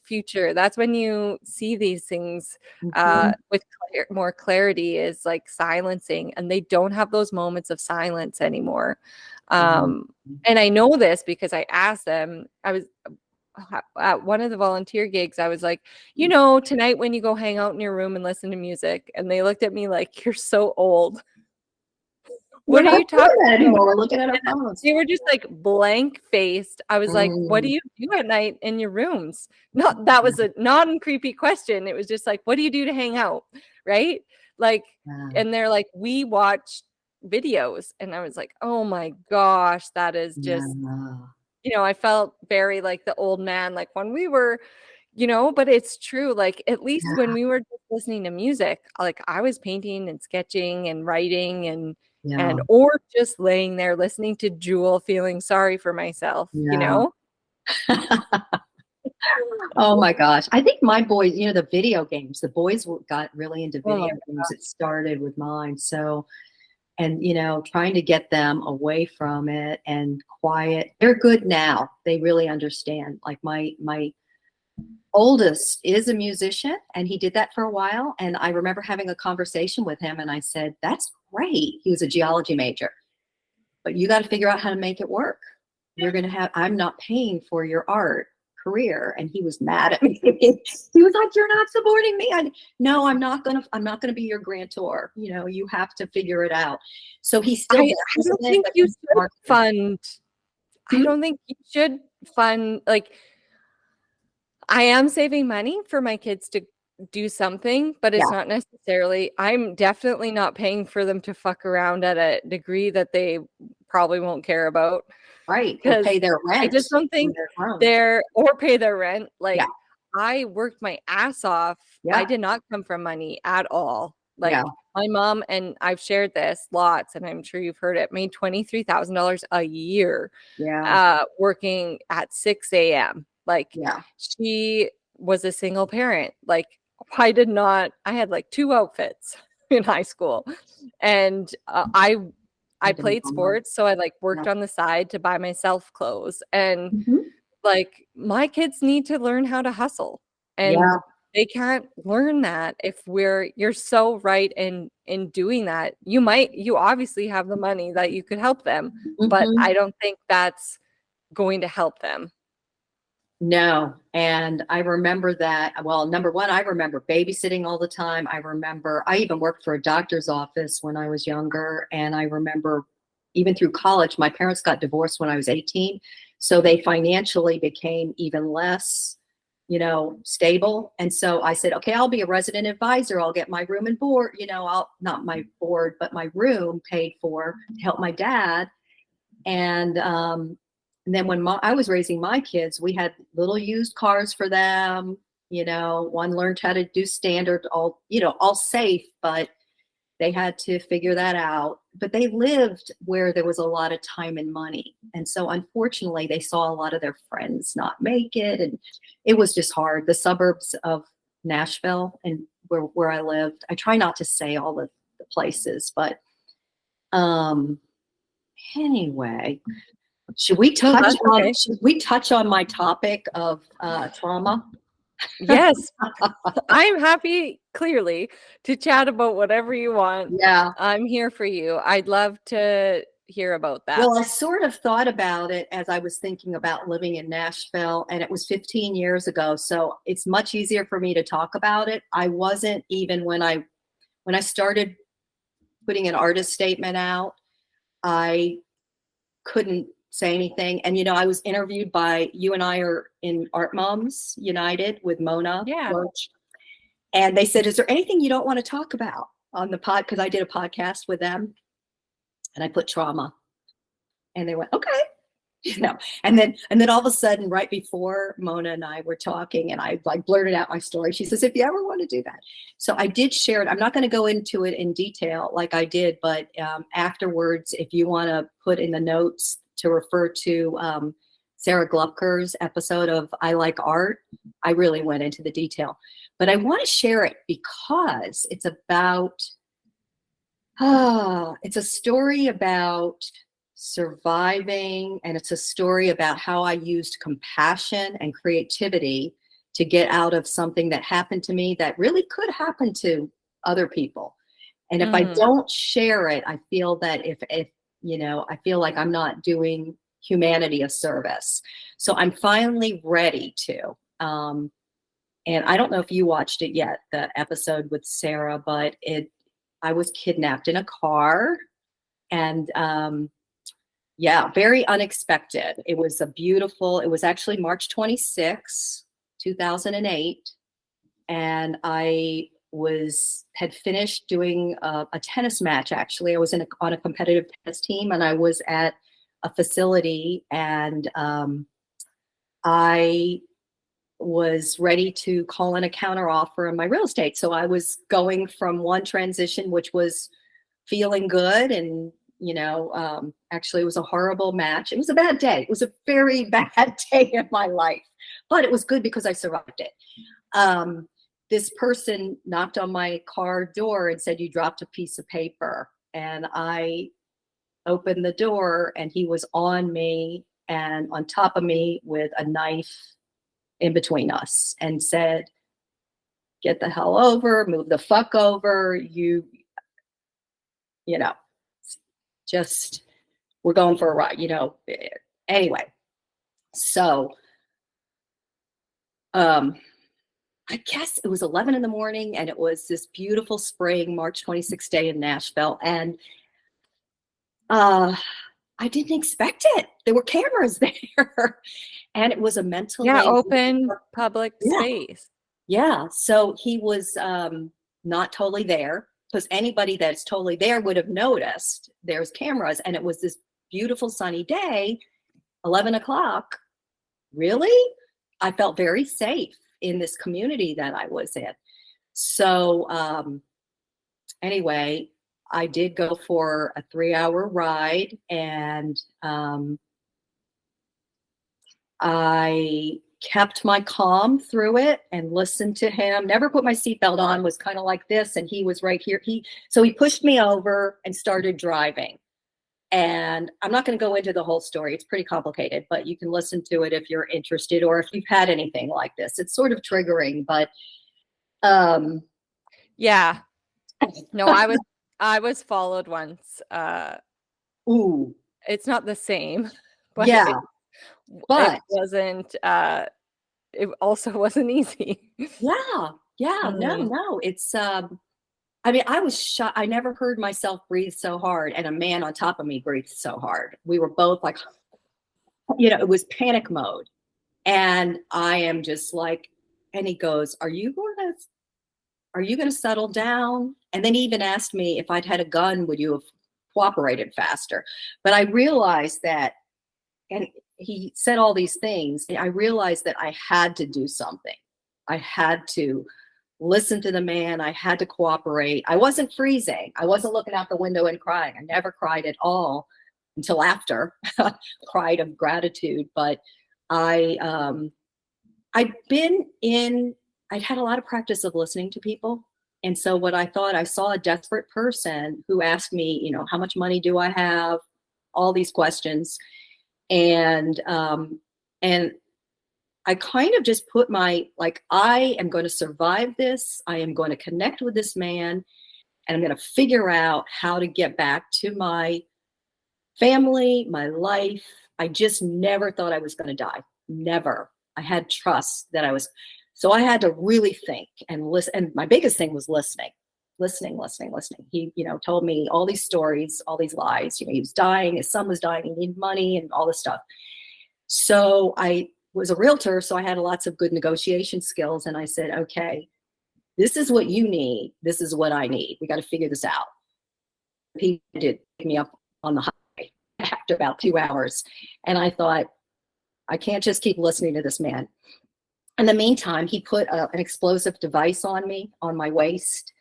future. That's when you see these things Mhm, with more clarity, is like silencing, and they don't have those moments of silence anymore. mhm. And I know this because I asked them. I was at one of the volunteer gigs. I was like, tonight when you go hang out in your room and listen to music, and they looked at me like, you're so old. We're What are not you doing talking that about? anymore. We're looking at our phones. They were just like blank faced. I was like, what do Mm, you do at night in your rooms? Not that was a non creepy question. It was just like, what do you do to hang out? Right. Like, yeah. and they're like, we watch videos. And I was like, oh my gosh, that is just, Yeah. I felt very like the old man, like when we were, but it's true. Like, at least when we were just listening to music, like I was painting and sketching and writing Yeah. or just laying there listening to Jewel, feeling sorry for myself, Yeah. Oh my gosh. I think my boys, the video games, the boys got really into Oh my video games. It started with mine. So, and, trying to get them away from it and quiet. They're good now. They really understand. Like my oldest is a musician and he did that for a while. And I remember having a conversation with him and I said, that's great. He was a geology major, but you got to figure out how to make it work. I'm not paying for your art career. And he was mad at me. He was like, you're not supporting me. No, I'm not gonna be your grantor. You have to figure it out. So he still I dabbles don't in it, think but you he's should marketing. fund I Hmm? don't think you should fund, like, I am saving money for my kids to do something, but Yeah, it's not necessarily, I'm definitely not paying for them to fuck around at a degree that they probably won't care about, right. Or because pay their I rent just don't when think they're grown. or pay their rent. Yeah, Like, I worked my ass off. I yeah, did not come from money at all. yeah, Like, my mom, and I've shared this lots, and I'm sure you've heard it, made $23,000 a year yeah, working at 6 a.m. Like, yeah. she was a single parent. Like, I had like two outfits in high school. And I I don't played know. sports, so I like Yeah. worked on the side to buy myself clothes. And Mhm. like, my kids need to learn how to hustle. And Yeah. they can't learn that if you're so right in doing that. You obviously have the money that you could help them, but Mhm. I don't think that's going to help them. No, and I remember that. Well, number one, I remember babysitting all the time. I even worked for a doctor's office when I was younger, and I remember even through college, my parents got divorced when I was 18, so they financially became even less, stable. And so I said, okay, I'll be a resident advisor. I'll get my room and board, I'll not my board, but my room paid for to help my dad. And then when I was raising my kids, we had little used cars for them. One learned how to do standard, all safe, but They had to figure that out, but they lived where there was a lot of time and money. And so unfortunately, they saw a lot of their friends not make it. And it was just hard. The suburbs of Nashville and where I lived, I try not to say all the places, but anyway, should we touch on my topic of trauma? Yes. I'm happy, clearly, to chat about whatever you want. Yeah. I'm here for you. I'd love to hear about that. Well, I sort of thought about it as I was thinking about living in Nashville, and it was 15 years ago. So it's much easier for me to talk about it. I wasn't even when I started putting an artist statement out, I couldn't say anything. And, I was interviewed by, you and I are in Art Moms United with Mona. Yeah. Roach. And they said, is there anything you don't want to talk about on the pod? Because I did a podcast with them and I put trauma. And they went, okay. And then all of a sudden, right before Mona and I were talking, and I blurted out my story. She says, if you ever want to do that. So I did share it. I'm not going to go into it in detail like I did, but afterwards, if you want to put in the notes to refer to Sarah Glupker's episode of I Like Art, I really went into the detail. But I want to share it because it's about, it's a story about surviving, and it's a story about how I used compassion and creativity to get out of something that happened to me that really could happen to other people. And if I don't share it, I feel that if I feel like I'm not doing humanity a service. So I'm finally ready to. And I don't know if you watched it yet, the episode with Sarah, but I was kidnapped in a car, and very unexpected. It was it was actually March 26, 2008. And I had finished doing a tennis match. Actually, I was on a competitive tennis team, and I was at a facility, and I was ready to call in a counter offer on my real estate. So I was going from one transition, which was feeling good, and actually it was a horrible match. It was a bad day. It was a very bad day in my life, but it was good because I survived it. This person knocked on my car door and said, you dropped a piece of paper. And I opened the door, and he was on me and on top of me with a knife in between us, and said, get the hell over, move the fuck over. Just, we're going for a ride, anyway. So, I guess it was 11 in the morning, and it was this beautiful spring, March 26th day in Nashville. And, I didn't expect it. There were cameras there, and it was a mental open public space. Yeah. So he was not totally there, because anybody that's totally there would have noticed there's cameras. And it was this beautiful sunny day, 11 o'clock. Really? I felt very safe in this community that I was in. So anyway, I did go for a 3-hour ride, and I kept my calm through it and listened to him. Never put my seatbelt on, was kind of like this, and he was right here. So he pushed me over and started driving. And I'm not going to go into the whole story. It's pretty complicated, but you can listen to it if you're interested, or if you've had anything like this. It's sort of triggering, but yeah. No, I was followed once. Ooh. It's not the same, but yeah. It wasn't it also wasn't easy. Yeah. No. It's I mean, I was shocked. I never heard myself breathe so hard, and a man on top of me breathed so hard. We were both like, it was panic mode. And I am just like, and he goes, are you going to settle down? And then he even asked me if I'd had a gun, would you have cooperated faster? But I realized that, and he said all these things, and I realized that I had to do something. I had to listen to the man. I had to cooperate. I wasn't freezing. I wasn't looking out the window and crying. I never cried at all until after. Cried of gratitude. But I'd had a lot of practice of listening to people. And so what I thought, I saw a desperate person who asked me, you know, how much money do I have? All these questions. And I kind of just put I am going to survive this. I am going to connect with this man, and I'm going to figure out how to get back to my family, my life. I just never thought I was going to die. Never. I had trust that so I had to really think and listen. And my biggest thing was listening. He, you know, told me all these stories, all these lies. You know, he was dying, his son was dying, he needed money and all this stuff. So I was a realtor, so I had lots of good negotiation skills. And I said, okay, this is what you need. This is what I need. We got to figure this out. He did pick me up on the highway after about 2 hours. And I thought, I can't just keep listening to this man. In the meantime, he put an explosive device on me, on my waist,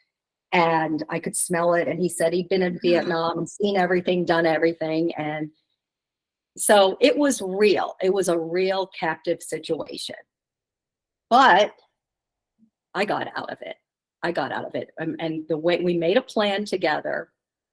and I could smell it. And he said he'd been in Vietnam and seen everything, done everything. And so it was real. It was a real captive situation. But I got out of it. And the way we made a plan together,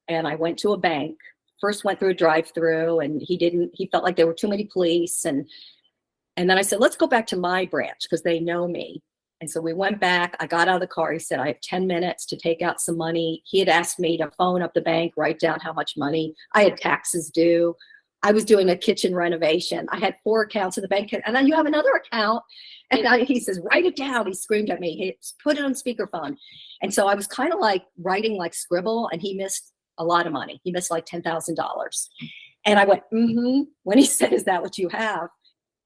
and I went to a bank, first went through a drive-through, and he felt like there were too many police. And then I said, let's go back to my branch because they know me. And so we went back. I got out of the car. He said, I have 10 minutes to take out some money. He had asked me to phone up the bank, write down how much money. I had taxes due. I was doing a kitchen renovation. I had 4 accounts in the bank. And then you have another account. And he says, write it down. He screamed at me. He put it on speakerphone. And so I was kind of like writing like scribble, and he missed a lot of money. He missed like $10,000. And I went, when he said, is that what you have?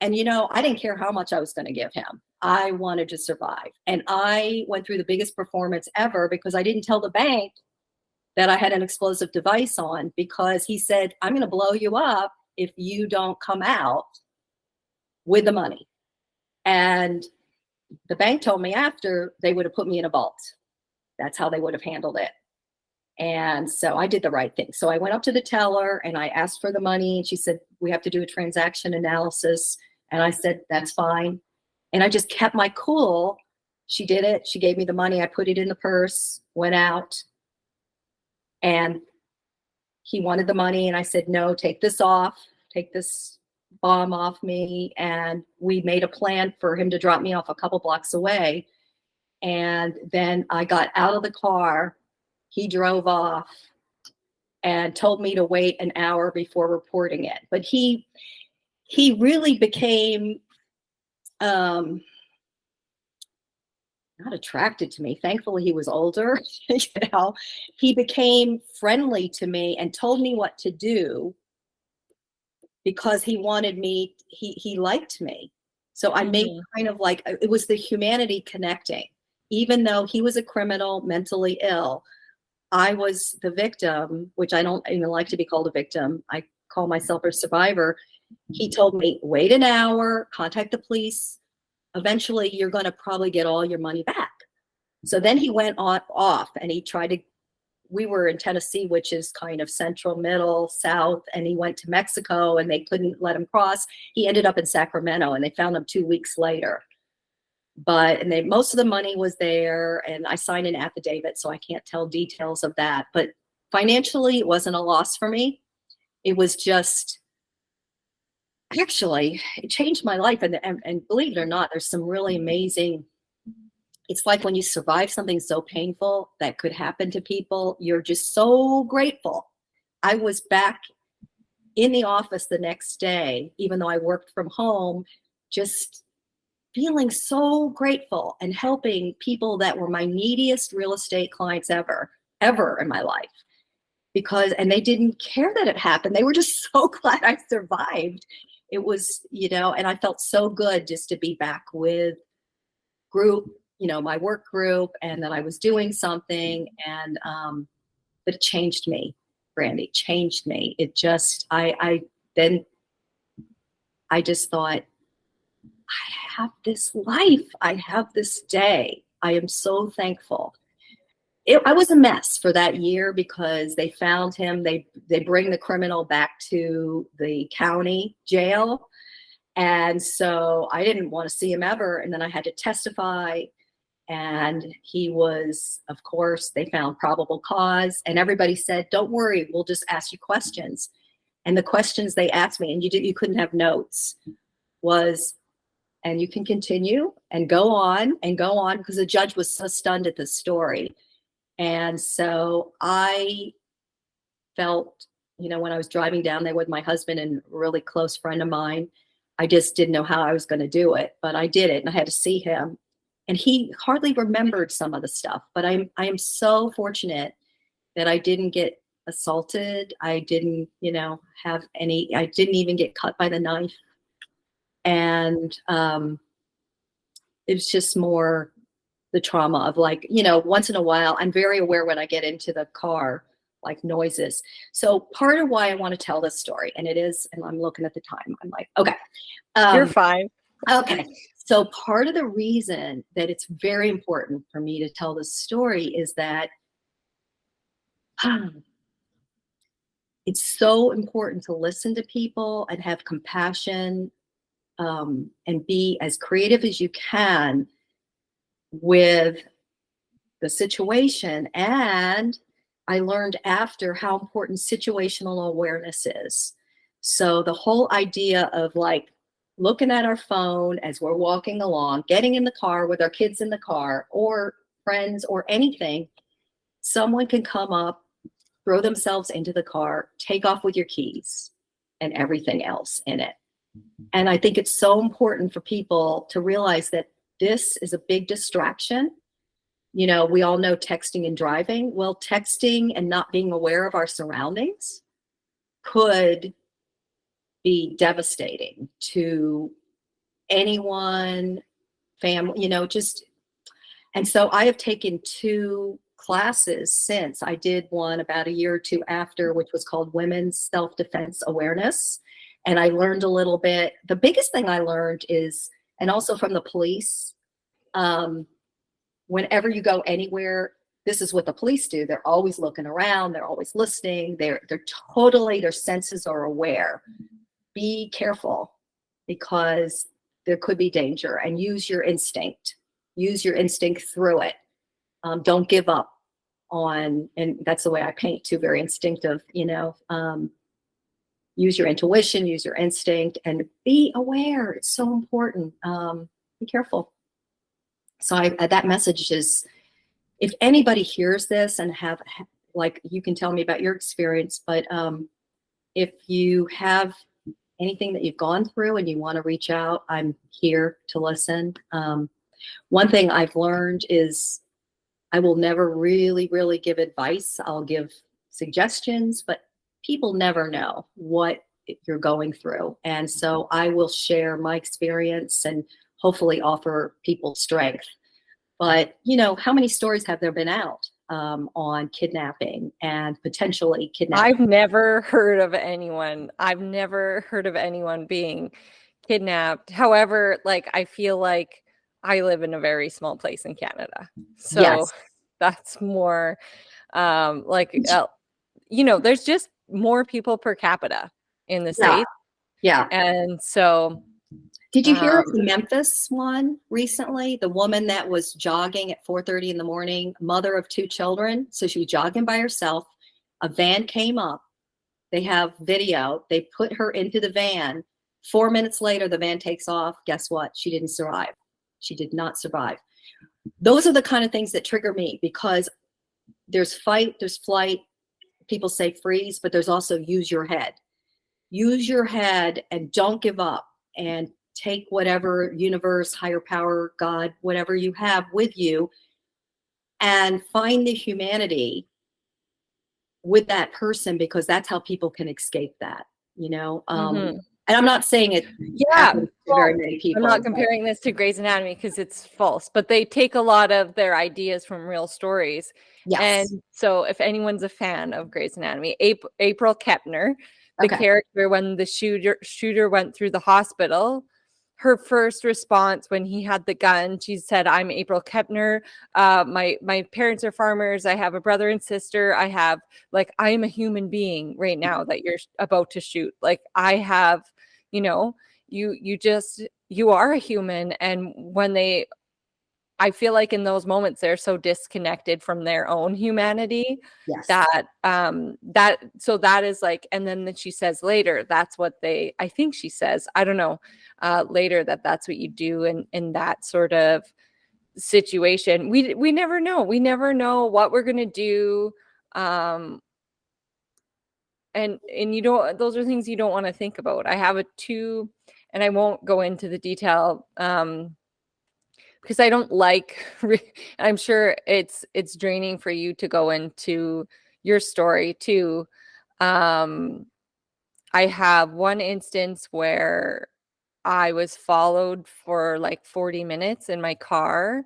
And, you know, I didn't care how much I was going to give him. I wanted to survive. And I went through the biggest performance ever because I didn't tell the bank that I had an explosive device on, because he said, I'm going to blow you up if you don't come out with the money. And the bank told me after they would have put me in a vault. That's how they would have handled it. And so I did the right thing. So I went up to the teller and I asked for the money, and she said, we have to do a transaction analysis. And I said, that's fine. And I just kept my cool. She did it. She gave me the money. I put it in the purse, went out, and he wanted the money. And I said, no, take this off, take this bomb off me. And we made a plan for him to drop me off a couple blocks away. And then I got out of the car. He drove off and told me to wait an hour before reporting it. But he really became not attracted to me. Thankfully, he was older. You know, he became friendly to me and told me what to do because he wanted me. He liked me. So I made kind of like, it was the humanity connecting. Even though he was a criminal, mentally ill, I was the victim, which I don't even like to be called a victim. I call myself a survivor. He told me, wait an hour, contact the police. Eventually, you're going to probably get all your money back. So then he went off and he tried to, we were in Tennessee, which is kind of central, middle, south, and he went to Mexico and they couldn't let him cross. He ended up in Sacramento and they found him 2 weeks later. Most of the money was there, and I signed an affidavit, so I can't tell details of that. But financially, it wasn't a loss for me. It was just, actually, it changed my life. And believe it or not, there's some really amazing, it's like when you survive something so painful that could happen to people, you're just so grateful. I was back in the office the next day, even though I worked from home, just feeling so grateful and helping people that were my neediest real estate clients ever in my life. And they didn't care that it happened. They were just so glad I survived. It was, you know, and I felt so good just to be back with group, you know, my work group, and that I was doing something. And but it changed me, Brandi, changed me. It just, I just thought, I have this life. I have this day. I am so thankful. I was a mess for that year because they found him. They bring the criminal back to the county jail. And so I didn't want to see him ever. And then I had to testify. And he was, of course, they found probable cause. And everybody said, don't worry, we'll just ask you questions. And the questions they asked me, and you couldn't have notes, was, and you can continue and go on, because the judge was so stunned at the story. And so I felt, when I was driving down there with my husband and a really close friend of mine, I just didn't know how I was going to do it, but I did it, and I had to see him. And he hardly remembered some of the stuff, but I am so fortunate that I didn't get assaulted. I didn't, I didn't even get cut by the knife. And it was just more the trauma of once in a while, I'm very aware when I get into the car, like noises. So part of why I want to tell this story, and it is, and I'm looking at the time, I'm like, okay. You're fine. Okay. So part of the reason that it's very important for me to tell this story is that it's so important to listen to people and have compassion, and be as creative as you can with the situation. And I learned after how important situational awareness is. So the whole idea of looking at our phone as we're walking along, getting in the car with our kids in the car, or friends, or anything, someone can come up, throw themselves into the car, take off with your keys and everything else in it. And I think it's so important for people to realize that this is a big distraction. We all know texting and driving. Well, texting and not being aware of our surroundings could be devastating to anyone, family, and so I have taken 2 classes since. I did one about a year or 2 after, which was called Women's Self-Defense Awareness. And I learned a little bit. The biggest thing I learned is, and also from the police, whenever you go anywhere, this is what the police do. They're always looking around. They're always listening. They're totally, their senses are aware. Be careful, because there could be danger, and use your instinct. Use your instinct through it. Don't give up on, and that's the way I paint too, very instinctive, use your intuition, use your instinct, and be aware. It's so important. Be careful. So that message is, if anybody hears this and have, you can tell me about your experience, but if you have anything that you've gone through and you want to reach out, I'm here to listen. One thing I've learned is I will never really, really give advice. I'll give suggestions, but people never know what you're going through. And so I will share my experience and hopefully offer people strength. But, how many stories have there been out on kidnapping and potentially kidnapping? I've never heard of anyone being kidnapped. However, I feel like I live in a very small place in Canada. So Yes. That's more there's just more people per capita in the States. Yeah. And so did you hear of the Memphis one recently? The woman that was jogging at 4:30 in the morning, mother of 2 children. So she was jogging by herself. A van came up. They have video. They put her into the van. 4 minutes later, the van takes off. Guess what? She didn't survive. She did not survive. Those are the kind of things that trigger me, because there's fight, there's flight. People say freeze, but there's also use your head. Use your head and don't give up, and take whatever universe, higher power, God, whatever you have with you, and find the humanity with that person, because that's how people can escape that, And I'm not saying it happens to very many people. I'm not comparing this to Grey's Anatomy because it's false, but they take a lot of their ideas from real stories. Yes. And so if anyone's a fan of Grey's Anatomy, April Kepner, the character when the shooter went through the hospital, her first response when he had the gun, she said, "I'm April Kepner. My parents are farmers. I have a brother and sister. I am a human being right now that you're about to shoot. Like I have, you are a human." And I feel like in those moments they're so disconnected from their own humanity Yes. that is like, and then she says later, that's what I think she says, I don't know, later, that's what you do in that sort of situation. We never know. We never know what we're going to do. And you don't, those are things you don't want to think about. I have and I won't go into the detail, because I don't like, I'm sure it's draining for you to go into your story too. I have one instance where I was followed for like 40 minutes in my car,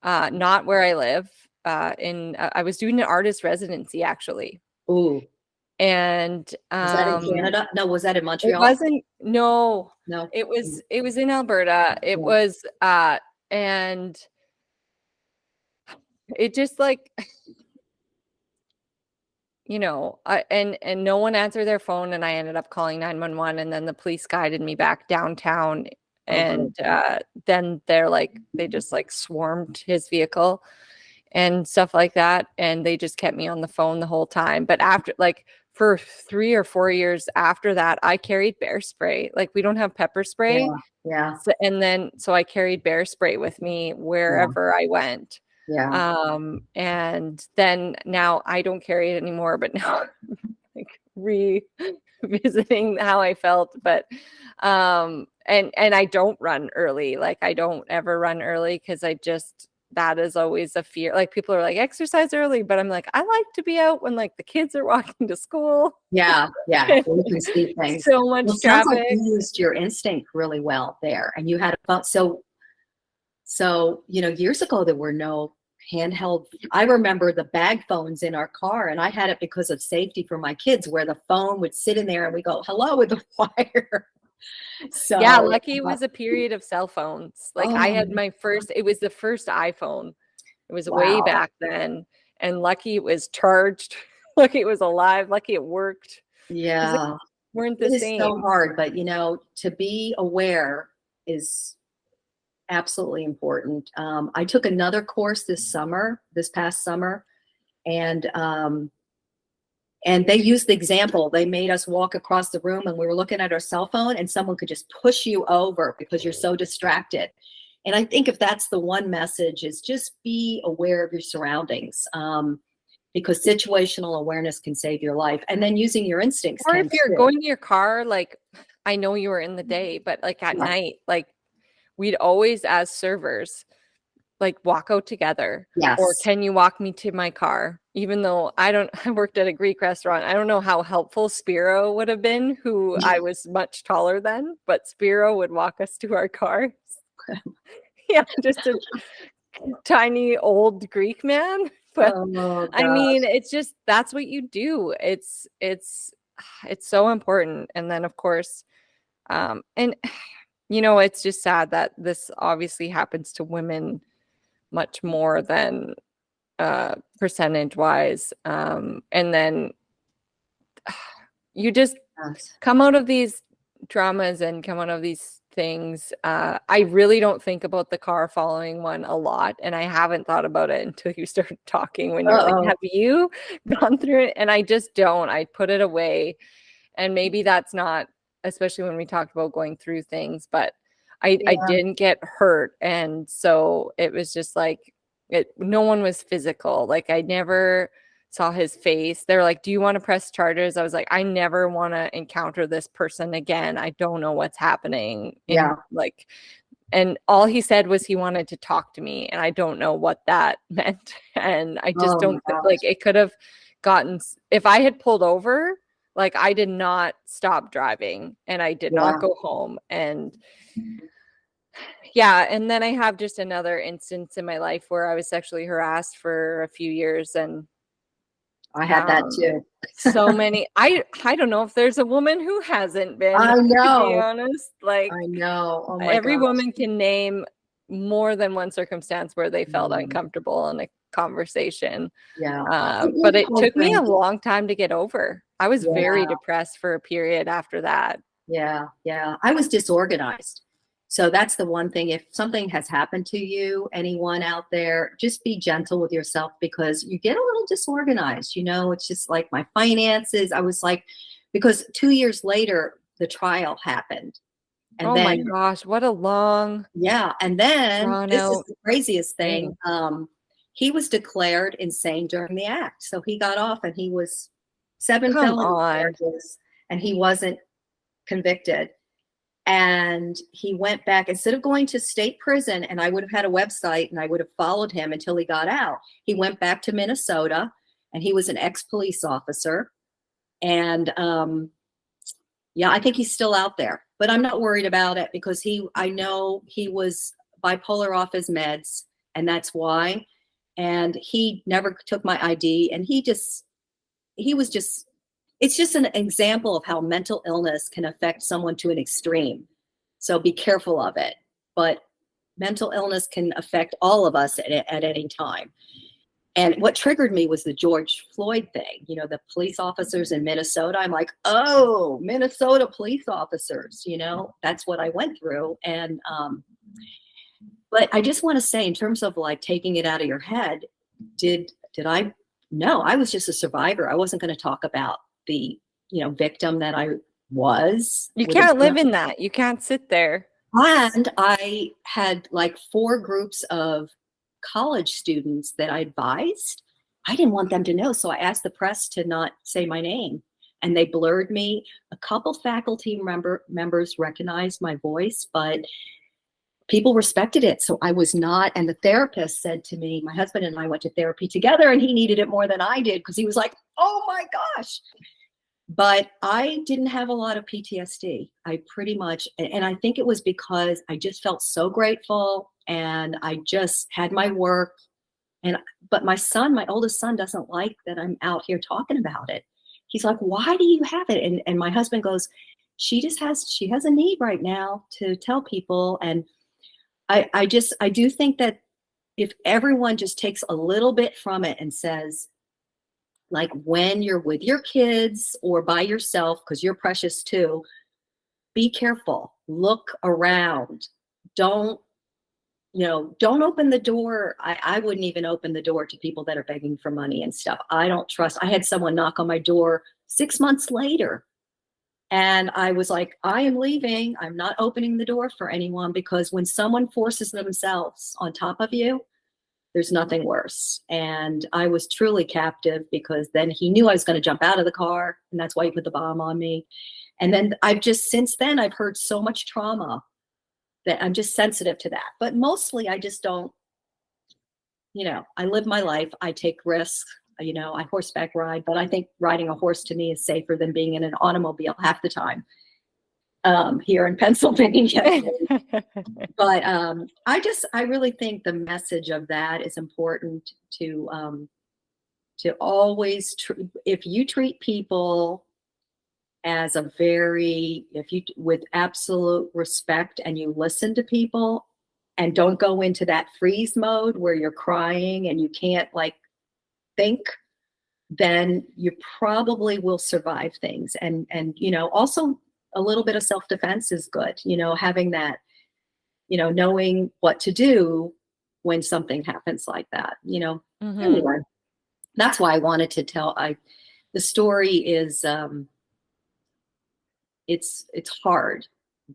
not where I live. I was doing an artist residency actually. Ooh. And was that in Canada? No, was that in Montreal? It wasn't. No. No. It was in Alberta. It was and it just like, and no one answered their phone, and I ended up calling 911, and then the police guided me back downtown, and then they just like swarmed his vehicle and stuff like that, and they just kept me on the phone the whole time. But after, like, for 3 or 4 years after that, I carried bear spray. Like, we don't have pepper spray. Yeah. So I carried bear spray with me wherever I went. Yeah. And then now I don't carry it anymore, but now like revisiting how I felt. But and I don't run early. Like, I don't ever run early, because that is always a fear. Like, people are like, exercise early, but I'm like, I like to be out when like the kids are walking to school. Yeah. You can see things. So much traffic. Sounds like you used your instinct really well there, and you had a phone. So years ago there were no handheld. I remember the bag phones in our car, and I had it because of safety for my kids, where the phone would sit in there and we go hello with the wire. So yeah, lucky it was a period of cell phones. Like, I had it was the first iPhone. It was way back then, and lucky it was charged. Lucky it was alive. Lucky it worked. Yeah, weren't the same. It's so hard, but to be aware is absolutely important. I took another course this past summer, and they used the example. They made us walk across the room, and we were looking at our cell phone, and someone could just push you over because you're so distracted. And I think if that's the one message, is just be aware of your surroundings, because situational awareness can save your life. And then using your instincts. Or if you're going to your car, like, I know you were in the day, but like at night, like, we'd always, as servers, like, walk out together. Yes. Or can you walk me to my car? Even though I worked at a Greek restaurant. I don't know how helpful Spiro would have been, who I was much taller than, but Spiro would walk us to our cars. Yeah, just a tiny old Greek man. But I mean, it's just, that's what you do. It's so important. And then of course, and it's just sad that this obviously happens to women much more than percentage wise. And then you just come out of these dramas and come out of these things. I really don't think about the car following one a lot, and I haven't thought about it until you started talking, when you're like, have you gone through it? And I just don't. I put it away. And maybe that's not, especially when we talked about going through things, but I didn't get hurt. And so it was just like, no one was physical. Like, I never saw his face. They're like, do you want to press charges? I was like, I never want to encounter this person again. I don't know what's happening. And all he said was he wanted to talk to me, and I don't know what that meant. And I just don't like, it could have gotten, if I had pulled over, like, I did not stop driving, and I did not go home. And and then I have just another instance in my life where I was sexually harassed for a few years, and I had that too. So many. I don't know if there's a woman who hasn't been. I know. To be honest, like I know. Oh my every gosh. woman can name more than one circumstance where they felt Mm. uncomfortable in a conversation. Yeah. But it took me a long time to get over. I was very Yeah. depressed for a period after that. Yeah. Yeah. I was disorganized. So that's the one thing. If something has happened to you, anyone out there, just be gentle with yourself because you get a little disorganized. You know, it's just like my finances. I was like, because 2 years later, the trial happened. And Oh my then, gosh, what a long yeah. And then drawn this is out the craziest thing. thing. He was declared insane during the act. So he got off and he was 7 Come felony on. charges and he wasn't convicted. And he went back instead of going to state prison, and I would have had a website and I would have followed him until he got out. He went back to Minnesota and he was an ex-police officer. And yeah, I think he's still out there, but I'm not worried about it because I know he was bipolar off his meds and that's why. And he never took my ID and it's just an example of how mental illness can affect someone to an extreme. So be careful of it. But mental illness can affect all of us at any time. And what triggered me was the George Floyd thing, you know, the police officers in Minnesota. I'm like, oh, Minnesota police officers, you know, that's what I went through. And, but I just want to say in terms of like taking it out of your head, did I? No, I was just a survivor. I wasn't going to talk about the, you know, victim that I was. You can't live in that. You can't sit there. And I had like 4 groups of college students that I advised. I didn't want them to know. So I asked the press to not say my name and they blurred me. A couple faculty members recognized my voice, but people respected it. So I was not. And the therapist said to me, my husband and I went to therapy together and he needed it more than I did because he was like, oh my gosh. But I didn't have a lot of PTSD. I pretty much, and I think it was because I just felt so grateful and I just had my work. But my son, my oldest son, doesn't like that I'm out here talking about it. He's like, why do you have it? And my husband goes, she has a need right now to tell people. And I do think that if everyone just takes a little bit from it and says, like when you're with your kids or by yourself, because you're precious too, be careful, look around. Don't open the door. I wouldn't even open the door to people that are begging for money and stuff. I don't trust. I had someone knock on my door 6 months later. And I was like, I am leaving. I'm not opening the door for anyone because when someone forces themselves on top of you, there's nothing worse. And I was truly captive because then he knew I was going to jump out of the car. And that's why he put the bomb on me. And then since then, I've heard so much trauma that I'm just sensitive to that. But mostly I just don't, I live my life. I take risks. I horseback ride, but I think riding a horse to me is safer than being in an automobile half the time here in Pennsylvania. But I really think the message of that is important to always, if you treat people as with absolute respect and you listen to people and don't go into that freeze mode where you're crying and you can't think, then you probably will survive things. And also a little bit of self-defense is good, having that, knowing what to do when something happens like that, Mm-hmm. Anyway, that's why I wanted to tell, the story is, it's hard,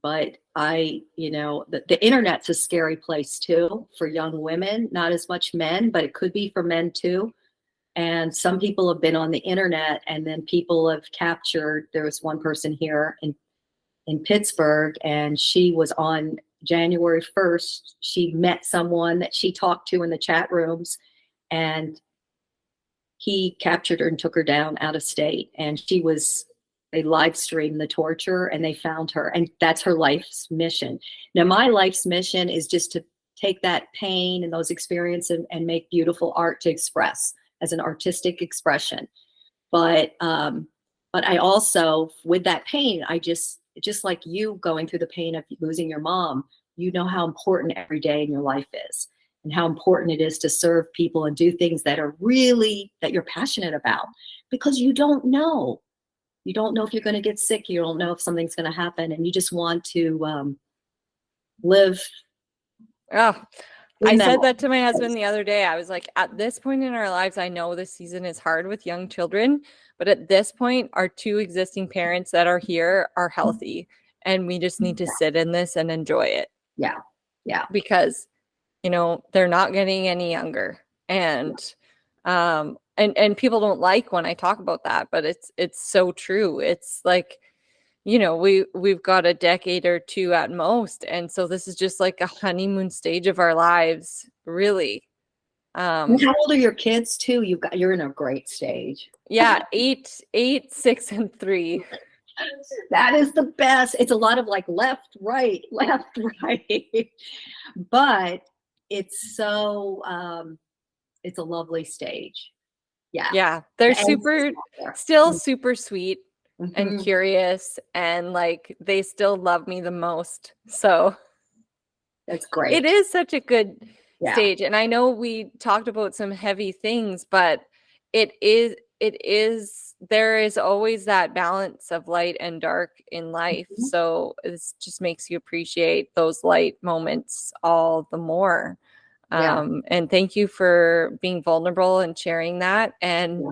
but the internet's a scary place too for young women, not as much men, but it could be for men too. And some people have been on the internet and then people have captured, there was one person here in Pittsburgh and she was on January 1st. She met someone that she talked to in the chat rooms and he captured her and took her down out of state. And they live streamed the torture and they found her. And that's her life's mission. Now, my life's mission is just to take that pain and those experiences and make beautiful art to express as an artistic expression. But I also, with that pain, I just like you going through the pain of losing your mom, you know how important every day in your life is, and how important it is to serve people and do things that are really, that you're passionate about, because you don't know. You don't know if you're going to get sick. You don't know if something's going to happen, and you just want to live. Oh, I said that to my husband the other day. I was like, at this point in our lives, I know this season is hard with young children, but at this point, our two existing parents that are here are healthy, and we just need to sit in this and enjoy it. Yeah. Yeah. Because, you know, they're not getting any younger. And people don't like when I talk about that, but it's so true. It's like, you know, we've got a decade or two at most, and so this is just like a honeymoon stage of our lives, really. And how old are your kids too? You're in a great stage. Yeah, 8, 6, and 3. That is the best. It's a lot of like left, right, but it's so it's a lovely stage. Yeah, they're still super sweet and curious, and like they still love me the most. So that's great. It is such a good stage. And I know we talked about some heavy things, but there is always that balance of light and dark in life. So it just makes you appreciate those light moments all the more. And thank you for being vulnerable and sharing that. And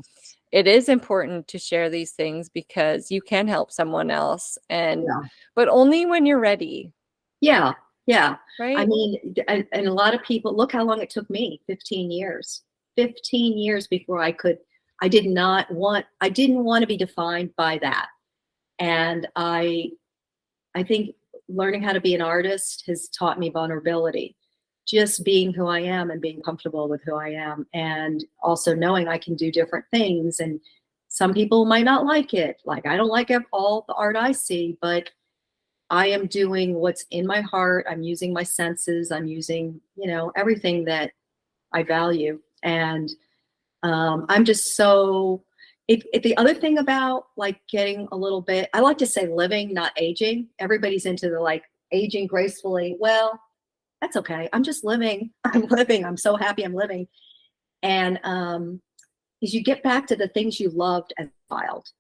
it is important to share these things because you can help someone else, but only when you're ready. Yeah. Right. I mean, and a lot of people, look how long it took me, 15 years before I didn't want to be defined by that. And I think learning how to be an artist has taught me vulnerability, just being who I am and being comfortable with who I am, and also knowing I can do different things. And some people might not like it. Like, I don't like all the art I see, but I am doing what's in my heart. I'm using my senses. I'm using, everything that I value. And I'm just so, the other thing about like getting a little bit, I like to say living, not aging. Everybody's into the like aging gracefully. Well, that's okay. I'm just living. I'm living. I'm so happy I'm living. And as you get back to the things you loved as a child,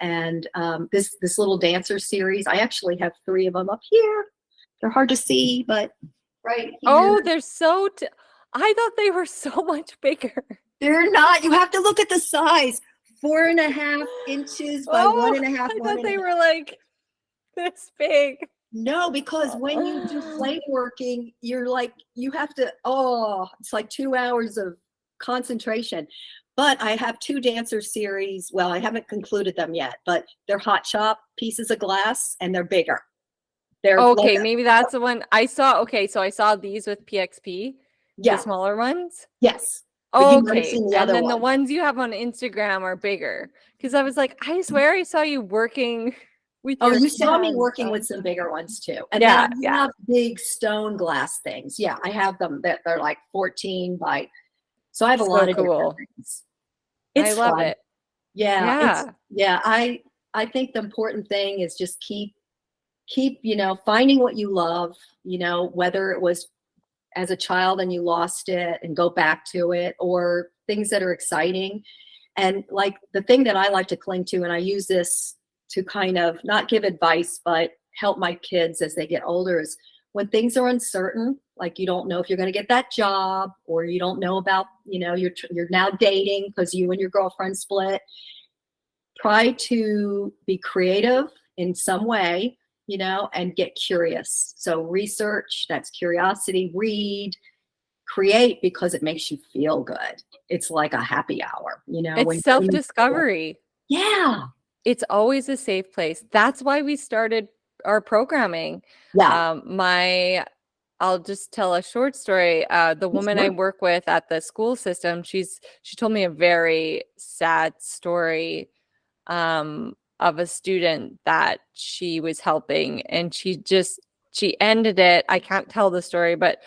and this little dancer series, I actually have 3 of them up here. They're hard to see, but right here. Oh, they're I thought they were so much bigger. They're not. You have to look at the size. 4.5 inches by 1.5. I thought they were like this big. No, because when you do flame working, you're like, you have to, it's like 2 hours of concentration. But I have 2 dancer series. Well, I haven't concluded them yet, but they're hot chop pieces of glass and they're bigger. They're okay, maybe that's the one I saw. Okay, so I saw these with PXP, the smaller ones. Yes. Okay, and then the ones you have on Instagram are bigger. Because I was like, I swear I saw you working with your you saw me working with some bigger ones too. And then I have big stone glass things. Yeah, I have them that they're like 14 by, so I have a lot of different things. I love it. Yeah. I think the important thing is just keep finding what you love, whether it was as a child and you lost it and go back to it, or things that are exciting. And like the thing that I like to cling to, and I use this to kind of not give advice, but help my kids as they get older, is when things are uncertain, like you don't know if you're going to get that job, or you don't know about, you're now dating because you and your girlfriend split. Try to be creative in some way, and get curious. So research, that's curiosity, read, create, because it makes you feel good. It's like a happy hour, It's self-discovery. Yeah. It's always a safe place. That's why we started our programming. Yeah. I'll just tell a short story. The woman I work with at the school system, she told me a very sad story of a student that she was helping, and she ended it. I can't tell the story, but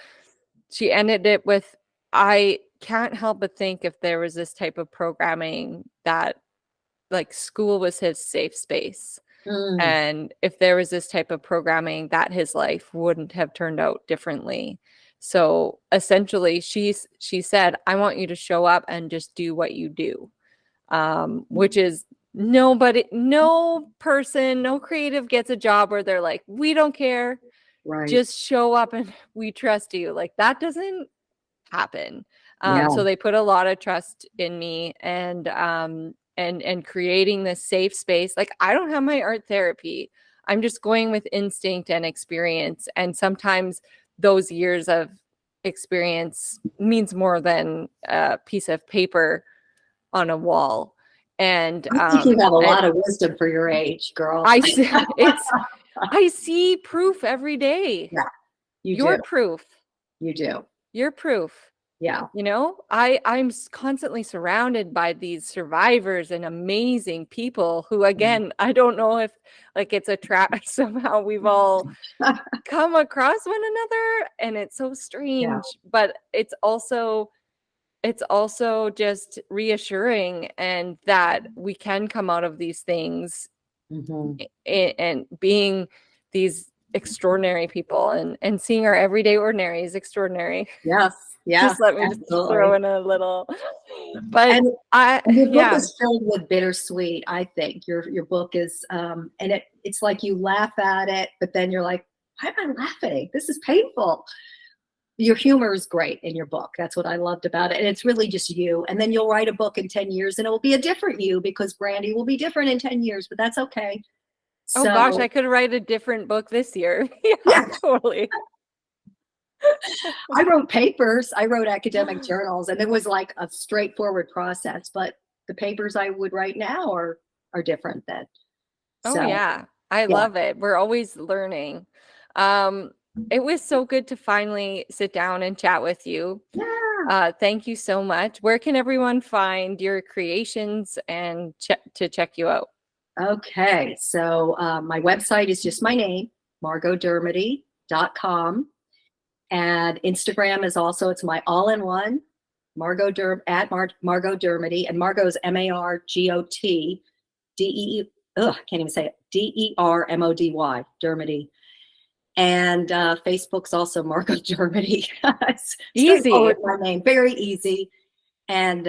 she ended it with, I can't help but think if there was this type of programming that like school was his safe space. Mm, And if there was this type of programming, that his life wouldn't have turned out differently. So essentially, she said, I want you to show up and just do what you do, which is no person, no creative gets a job where they're like, we don't care, right. just show up and we trust you. Like that doesn't happen. Yeah. So they put a lot of trust in me, and creating this safe space. Like I don't have my art therapy. I'm just going with instinct and experience. And sometimes those years of experience means more than a piece of paper on a wall. And I think you have a lot of wisdom for your age, girl. I see proof every day. Yeah, You're do. proof. You do. You're proof. Yeah. You know, I'm constantly surrounded by these survivors and amazing people who, again, I don't know if like it's a trap. Somehow we've all come across one another, and it's so strange, but it's also just reassuring, and that we can come out of these things and being these extraordinary people, and seeing our everyday ordinary is extraordinary. Yes. Yeah. Just let me just throw in a little, but and your book yeah. is filled with bittersweet. I think your book is, and it's like you laugh at it, but then you're like, why am I laughing? This is painful. Your humor is great in your book. That's what I loved about it. And it's really just you. And then you'll write a book in 10 years and it will be a different you, because Brandi will be different in 10 years, but that's okay. Oh gosh, I could write a different book this year. Yeah, totally. I wrote papers. I wrote academic journals, and it was like a straightforward process. But the papers I would write now are different then. Oh yeah, I love it. We're always learning. It was so good to finally sit down and chat with you. Yeah. Thank you so much. Where can everyone find your creations and to check you out? Okay, so my website is just my name, margotdermody.com. And Instagram is also, it's my all-in-one, Margot Dermody, and Margot's MargotDe, can't even say it, Dermody, Dermody. And Facebook's also Margot Dermody. It's easy. My name, very easy. And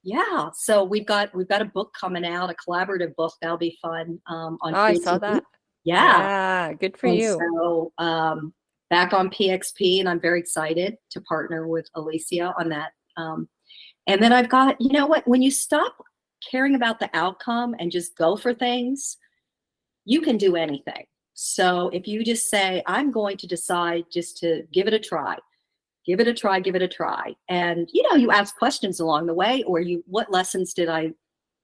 yeah, so we've got a book coming out, a collaborative book that'll be fun. On I saw that. Yeah, good for you. So back on PXP, and I'm very excited to partner with Alicia on that. And then I've got, you know what, when you stop caring about the outcome and just go for things, you can do anything. So if you just say, I'm going to decide just to give it a try, give it a try. And, you ask questions along the way, or what lessons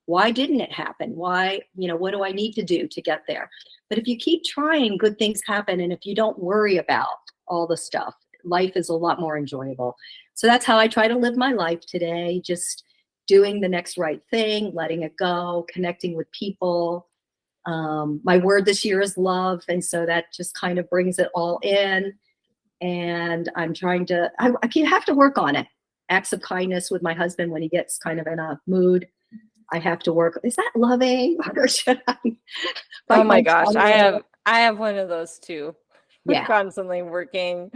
why didn't it happen? Why, what do I need to do to get there? But if you keep trying, good things happen. And if you don't worry about all the stuff, life is a lot more enjoyable. So that's how I try to live my life today. Just doing the next right thing, letting it go, connecting with people. My word this year is love. And so that just kind of brings it all in. And I'm trying to, I have to work on it. Acts of kindness with my husband when he gets kind of in a mood. I have to work. Is that loving? Or should I? Oh my gosh, I have one of those too. Yeah. We're constantly working,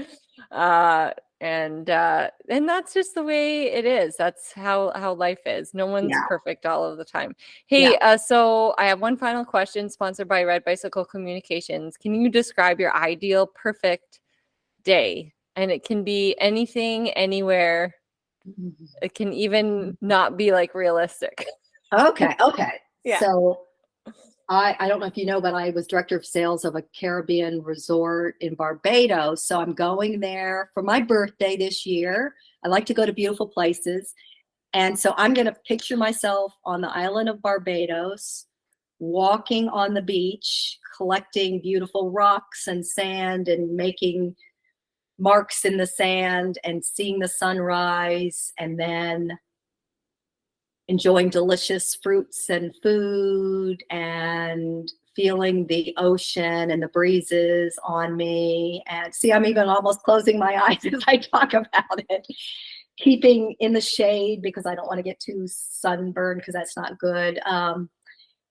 and that's just the way it is. That's how life is. No one's perfect all of the time. Hey, so I have one final question, sponsored by Red Bicycle Communications. Can you describe your ideal perfect day? And it can be anything, anywhere. It can even not be like realistic. Okay. Yeah. So I don't know if you know, but I was director of sales of a Caribbean resort in Barbados. So I'm going there for my birthday this year. I like to go to beautiful places. And so I'm going to picture myself on the island of Barbados, walking on the beach, collecting beautiful rocks and sand and making marks in the sand and seeing the sunrise, and then enjoying delicious fruits and food and feeling the ocean and the breezes on me. And see, I'm even almost closing my eyes as I talk about it. Keeping in the shade because I don't want to get too sunburned, because that's not good.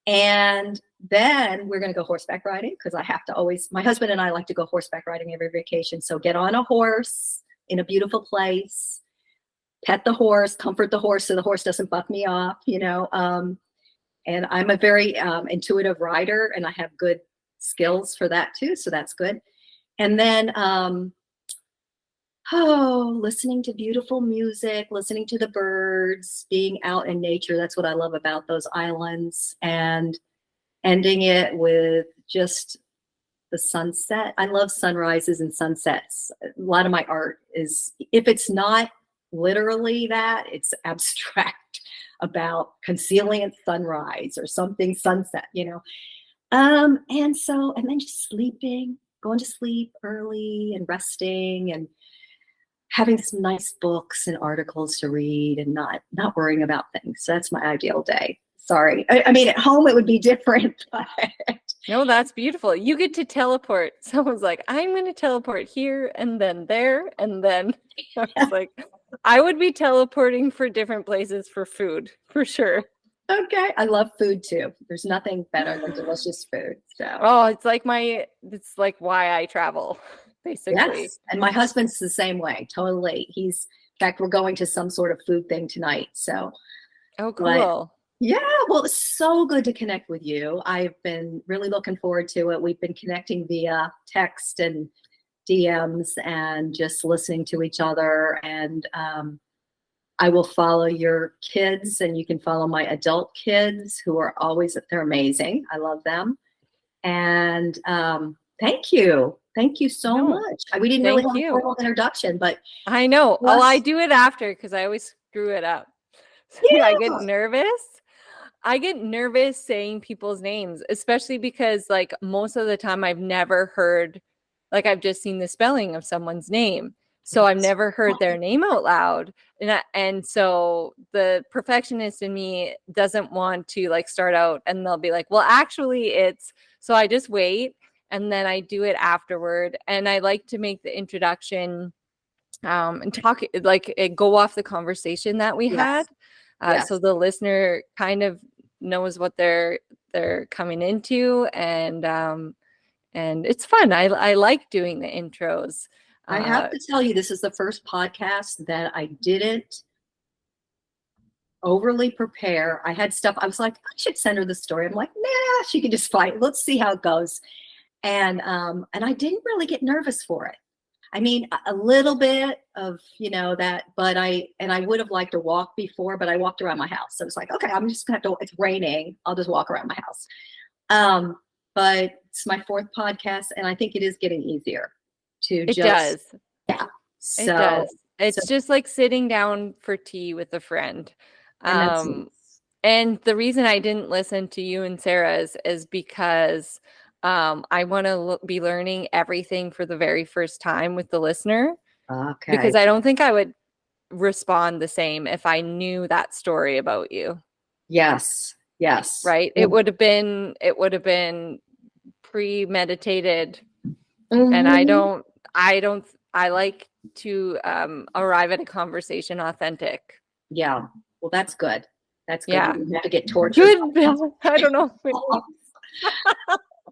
And then we're going to go horseback riding because I have to always, my husband and I like to go horseback riding every vacation. So get on a horse in a beautiful place, pet the horse, comfort the horse so the horse doesn't buck me off, you know. And I'm a very intuitive rider, and I have good skills for that too. So that's good. And then, listening to beautiful music, listening to the birds, being out in nature. That's what I love about those islands, and ending it with just the sunset. I love sunrises and sunsets. A lot of my art is, if it's not literally that, it's abstract about concealing a sunrise or something sunset, you know. And then just sleeping, going to sleep early and resting and having some nice books and articles to read and not worrying about things. So that's my ideal day. Sorry. I mean, at home it would be different, but No, that's beautiful. You get to teleport. Someone's like, I'm going to teleport here and then there. And then I was like, I would be teleporting for different places for food, for sure. okay. I love food too. There's nothing better than delicious food. So Oh, it's like why I travel, basically. yes. And my husband's the same way. Totally. In fact, we're going to some sort of food thing tonight. So Oh, cool. but, yeah, well, it's so good to connect with you. I've been really looking forward to it. We've been connecting via text and DMs and just listening to each other. And I will follow your kids, and you can follow my adult kids who are they're amazing. I love them. And thank you. Thank you so much. We didn't really have a formal introduction, but I know. Oh, I do it after because I always screw it up. Yeah. I get nervous saying people's names, especially because like most of the time I've never heard, like I've just seen the spelling of someone's name. So I've never heard their name out loud. And so the perfectionist in me doesn't want to like start out and they'll be like, well, actually so I just wait and then I do it afterward. And I like to make the introduction and talk, like go off the conversation that we had. So the listener kind of knows what they're coming into, and it's fun. I like doing the intros. I have to tell you, this is the first podcast that I didn't overly prepare. I had stuff. I was like, I should send her the story. I'm like, nah, she can just fight. Let's see how it goes. And I didn't really get nervous for it. I mean, a little bit of, you know, that, but I would have liked to walk before, but I walked around my house. So it's like, okay, I'm just gonna have to, it's raining. I'll just walk around my house. But it's my fourth podcast, and I think it is getting easier to it does. Yeah. So, it does. It's just like sitting down for tea with a friend. And the reason I didn't listen to you and Sarah's is because I want to be learning everything for the very first time with the listener. Okay. Because I don't think I would respond the same if I knew that story about you. Yes. Yes. Right. It would have been premeditated. Mm-hmm. And I like to arrive at a conversation authentic. Yeah. Well, that's good. That's good. Yeah. You have to get tortured. Good. I don't know.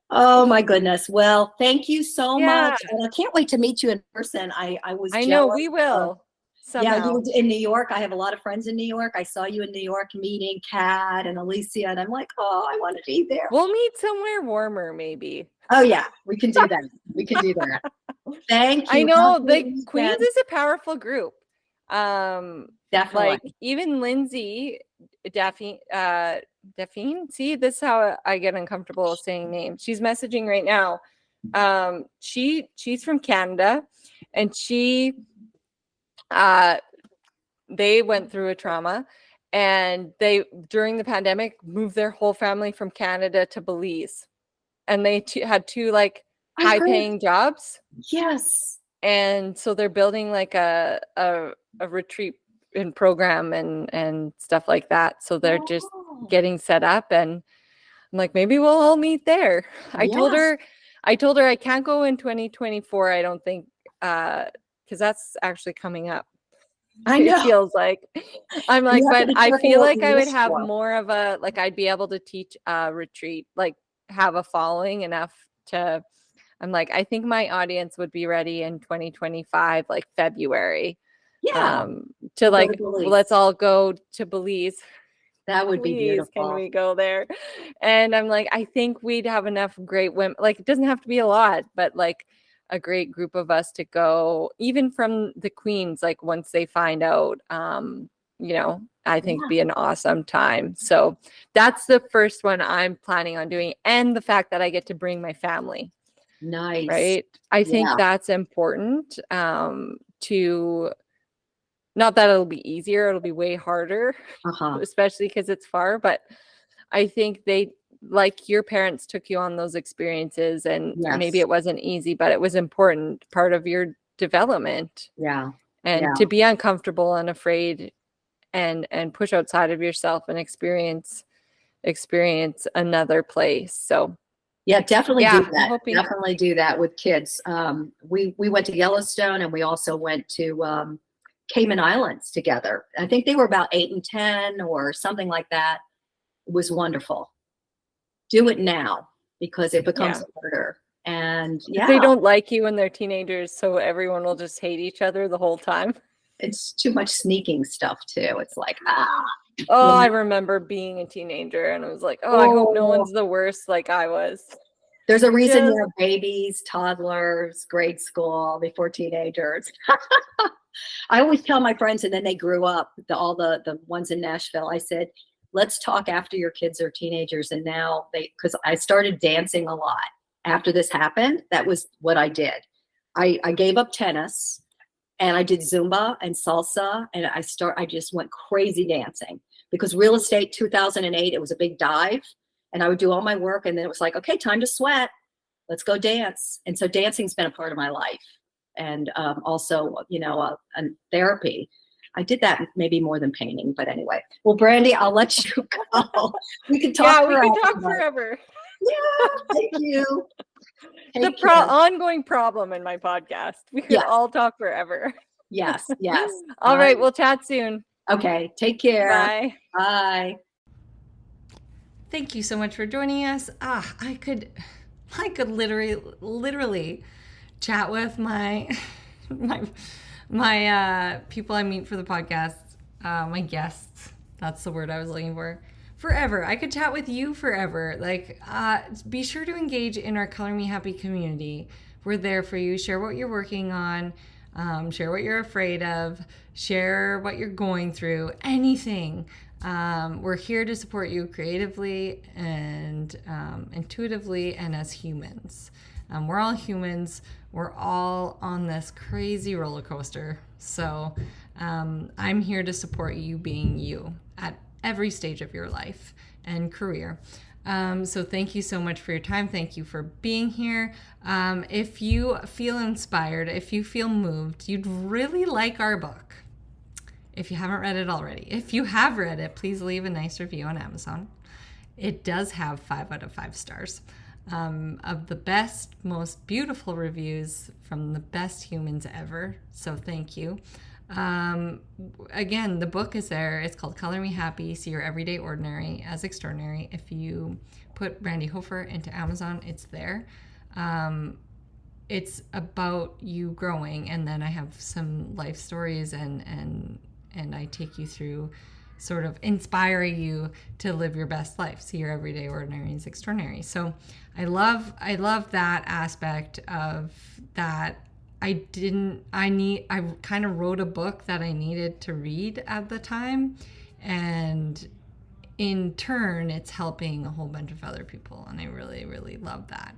Oh my goodness. Well, thank you so much. And I can't wait to meet you in person. I know we will. Somehow. Yeah, you in New York. I have a lot of friends in New York. I saw you in New York meeting Kat and Alicia, and I'm like, oh, I want to be there. We'll meet somewhere warmer, maybe. Oh yeah, we can do that. We can do that. Thank you. I know the Queens is a powerful group. Definitely. Like even Lindsay Daphne. See, this is how I get uncomfortable saying names. She's messaging right now. She's from Canada, and they went through a trauma, and they during the pandemic moved their whole family from Canada to Belize, and they had two like high-paying jobs. Yes, and so they're building like a retreat and program and stuff like that. So they're just getting set up, and I'm like, maybe we'll all meet there. I told her I can't go in 2024. I don't think, because that's actually coming up. I It know. feels like I'm You like, have to but be I careful feel what like you I would wish have for. more of a, like, I'd be able to teach a retreat, like have a following enough to, I'm like, I think my audience would be ready in 2025, like February, Yeah, to we'll go to like, let's Belize. all go to Belize. That would be Please, can beautiful. we go there? And I'm like, I think we'd have enough great women. Like, it doesn't have to be a lot, but like a great group of us to go, even from the queens, like once they find out, I think Yeah, be an awesome time. So that's the first one I'm planning on doing. And the fact that I get to bring my family, nice. right? I think Yeah. that's important, to, not that it'll be easier, it'll be way harder, Uh-huh. especially because it's far, but I think they, like your parents took you on those experiences, and maybe Yes. it wasn't easy, but it was important part of your development, Yeah. and Yeah. to be uncomfortable and afraid and push outside of yourself and experience another place. So Yeah, definitely do yeah, I'm that. hoping. Definitely do that with kids. We went to Yellowstone and we also went to Cayman Islands together. I think they were about 8 and 10 or something like that. It was wonderful. Do it now because it becomes Yeah, harder. And they yeah, don't like you when they're teenagers, so everyone will just hate each other the whole time. it's too much sneaking stuff too. It's like, Oh, you I know, remember being a teenager and I was like, oh, I hope no oh, one's the worst like I was. there's a reason Just you have babies, toddlers, grade school before teenagers. I always tell my friends, and then they grew up, all the ones in Nashville. I said, let's talk after your kids are teenagers. And now because I started dancing a lot after this happened. That was what I did. I gave up tennis and I did Zumba and salsa, and I just went crazy dancing because real estate 2008, it was a big dive, and I would do all my work, and then it was like, okay, time to sweat. Let's go dance. And so dancing's been a part of my life, and also, therapy. I did that maybe more than painting, but anyway. Well, Brandi, I'll let you go. We can talk yeah, we forever. could talk forever. Yeah, thank you. The Take care. ongoing problem in my podcast. We could Yeah, all talk forever. yes, yes. All right, we'll chat soon. Okay, take care. Bye. Bye. Thank you so much for joining us. I could literally chat with my my people I meet for the podcast, my guests. That's the word I was looking for. Forever. I could chat with you forever. Like, be sure to engage in our Color Me Happy community. We're there for you. Share what you're working on. Share what you're afraid of. Share what you're going through. Anything. We're here to support you creatively and intuitively and as humans. We're all humans. We're all on this crazy roller coaster. So I'm here to support you being you at every stage of your life and career. So thank you so much for your time. Thank you for being here. If you feel inspired, if you feel moved, you'd really like our book. If you haven't read it already. If you have read it, please leave a nice review on Amazon. It does have 5 out of 5 stars. Of the best, most beautiful reviews from the best humans ever. So thank you. Again, the book is there. It's called Color Me Happy, See Your Everyday Ordinary as Extraordinary. If you put Brandi Hofer into Amazon, it's there. It's about you growing, and then I have some life stories and I take you through, sort of inspire you to live your best life. See your everyday ordinary is extraordinary. So I love that aspect of that. I kind of wrote a book that I needed to read at the time, and in turn it's helping a whole bunch of other people, and I really, really love that.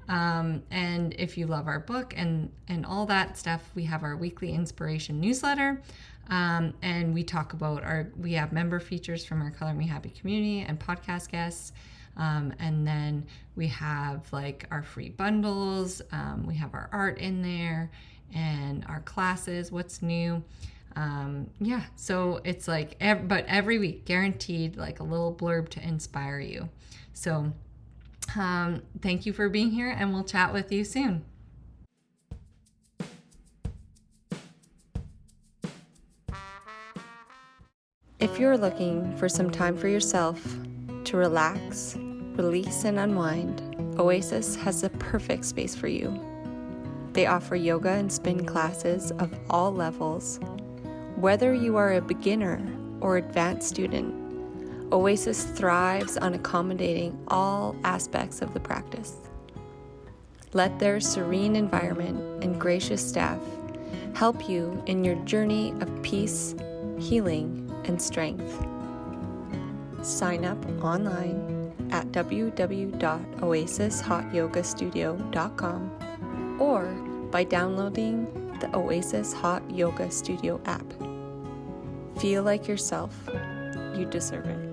And if you love our book and all that stuff, we have our weekly inspiration newsletter. And we talk about we have member features from our Color Me Happy community and podcast guests. And then we have like our free bundles. We have our art in there and our classes, what's new. So it's like, but every week guaranteed like a little blurb to inspire you. So thank you for being here, and we'll chat with you soon. If you're looking for some time for yourself to relax, release, and unwind, Oasis has the perfect space for you. They offer yoga and spin classes of all levels. Whether you are a beginner or advanced student, Oasis thrives on accommodating all aspects of the practice. Let their serene environment and gracious staff help you in your journey of peace, healing, and strength. Sign up online at www.oasishotyogastudio.com or by downloading the Oasis Hot Yoga Studio app. Feel like yourself. You deserve it.